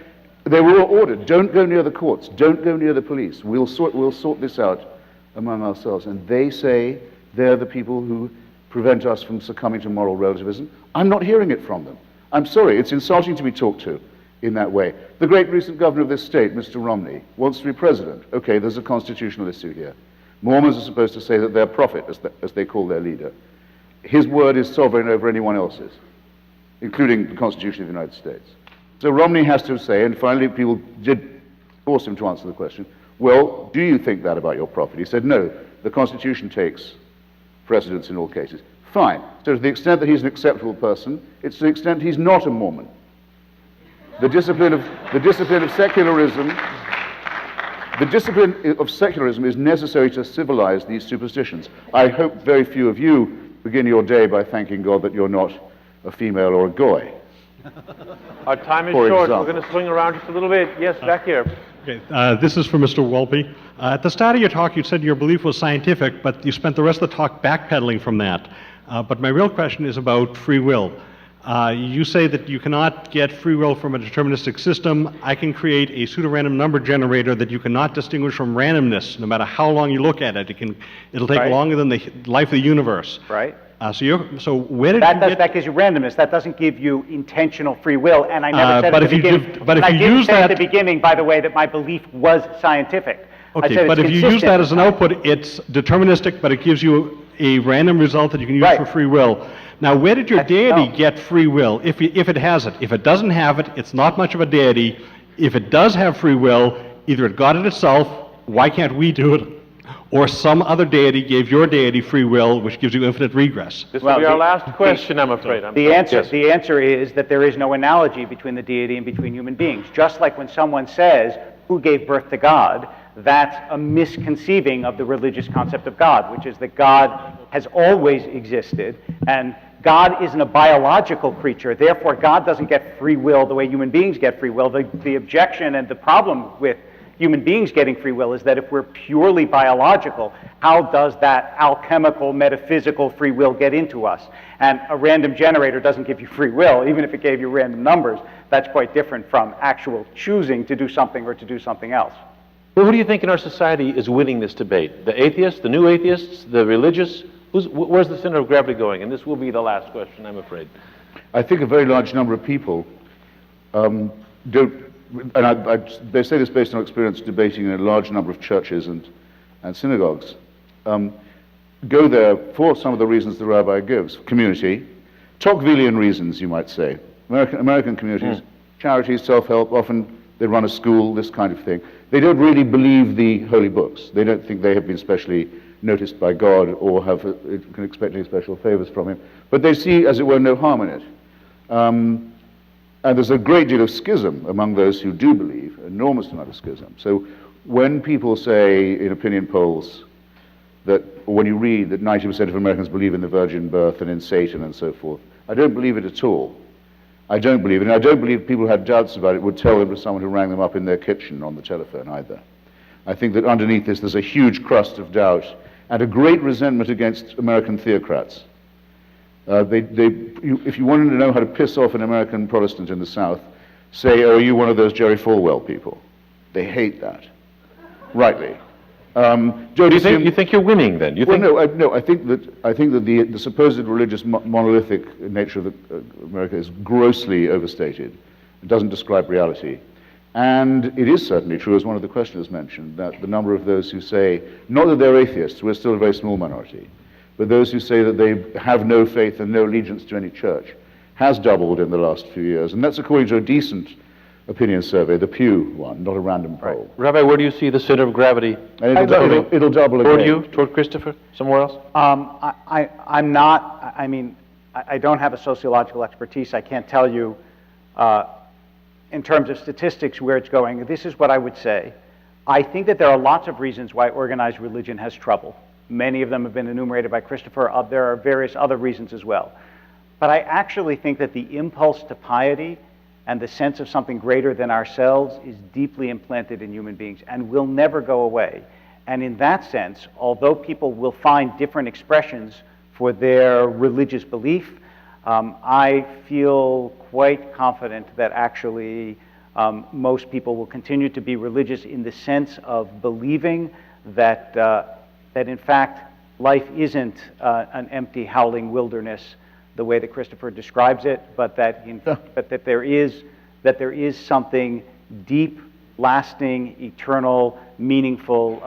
they were all ordered, don't go near the courts, don't go near the police, we'll sort this out among ourselves. And they say they're the people who prevent us from succumbing to moral relativism. I'm not hearing it from them. I'm sorry, it's insulting to be talked to in that way. The great recent governor of this state, Mr. Romney, wants to be president. Okay, there's a constitutional issue here. Mormons are supposed to say that they're prophet, as they call their leader. His word is sovereign over anyone else's, including the Constitution of the United States. So Romney has to say, and finally people did force him to answer the question, well, do you think that about your prophet? He said, no, the Constitution takes precedence in all cases. Fine. So to the extent that he's an acceptable person, it's to the extent he's not a Mormon. The discipline of secularism is necessary to civilize these superstitions. I hope very few of you begin your day by thanking God that you're not a female or a goy. Our time is short. We're going to swing around just a little bit. Yes, back here. Okay, this is for Mr. Wolpe. At the start of your talk, you said your belief was scientific, but you spent the rest of the talk backpedaling from that. But my real question is about free will. You say that you cannot get free will from a deterministic system. I can create a pseudo-random number generator that you cannot distinguish from randomness, no matter how long you look at it. It'll take longer than the life of the universe. Right. So where did that gives you randomness. That doesn't give you intentional free will. And I never said at the beginning. But if you use that at the beginning, by the way, that my belief was scientific. Okay, but if you use that as an output, it's deterministic, but it gives you a random result that you can use for free will. Now, where did your deity get free will, if it has it? If it doesn't have it, it's not much of a deity. If it does have free will, either it got it itself, why can't we do it? Or some other deity gave your deity free will, which gives you infinite regress. This will be our last question, I'm afraid. The answer is that there is no analogy between the deity and between human beings. Just like when someone says, who gave birth to God, that's a misconceiving of the religious concept of God, which is that God has always existed, and God isn't a biological creature. Therefore, God doesn't get free will the way human beings get free will. The objection and the problem with human beings getting free will is that if we're purely biological, how does that alchemical, metaphysical free will get into us? And a random generator doesn't give you free will, even if it gave you random numbers. That's quite different from actual choosing to do something or to do something else. Well, who do you think in our society is winning this debate? The atheists, the new atheists, the religious? Where's the center of gravity going? And this will be the last question, I'm afraid. I think a very large number of people don't, and they say this based on experience debating in a large number of churches and synagogues, go there for some of the reasons the rabbi gives. Community, Tocquevillian reasons, you might say. American communities, charities, self-help, often they run a school, this kind of thing. They don't really believe the holy books. They don't think they have been specially noticed by God or can expect any special favors from him. But they see, as it were, no harm in it. And there's a great deal of schism among those who do believe, enormous amount of schism. So when people say in opinion polls that, or when you read that 90% of Americans believe in the virgin birth and in Satan and so forth, I don't believe it at all. I don't believe it, and I don't believe people who had doubts about it would tell them to someone who rang them up in their kitchen on the telephone either. I think that underneath this there's a huge crust of doubt and a great resentment against American theocrats If you wanted to know how to piss off an American Protestant in the South, say, oh, are you one of those Jerry Falwell people? They hate that, rightly. You think you're winning then? I think that the supposed religious monolithic nature of America is grossly overstated. It doesn't describe reality. And it is certainly true, as one of the questioners mentioned, that the number of those who say, not that they're atheists, we're still a very small minority, but those who say that they have no faith and no allegiance to any church has doubled in the last few years. And that's according to a decent opinion survey, the Pew one, not a random poll. Rabbi, where do you see the center of gravity? And it'll double again. Toward you? Toward Christopher? Somewhere else? I'm not, I don't have a sociological expertise. I can't tell you in terms of statistics where it's going. This is what I would say. I think that there are lots of reasons why organized religion has trouble. Many of them have been enumerated by Christopher. There are various other reasons as well. But I actually think that the impulse to piety and the sense of something greater than ourselves is deeply implanted in human beings and will never go away. And in that sense, although people will find different expressions for their religious belief, I feel quite confident that actually most people will continue to be religious in the sense of believing that, that in fact life isn't an empty howling wilderness the way that Christopher describes it, but that, that there is something deep, lasting, eternal, meaningful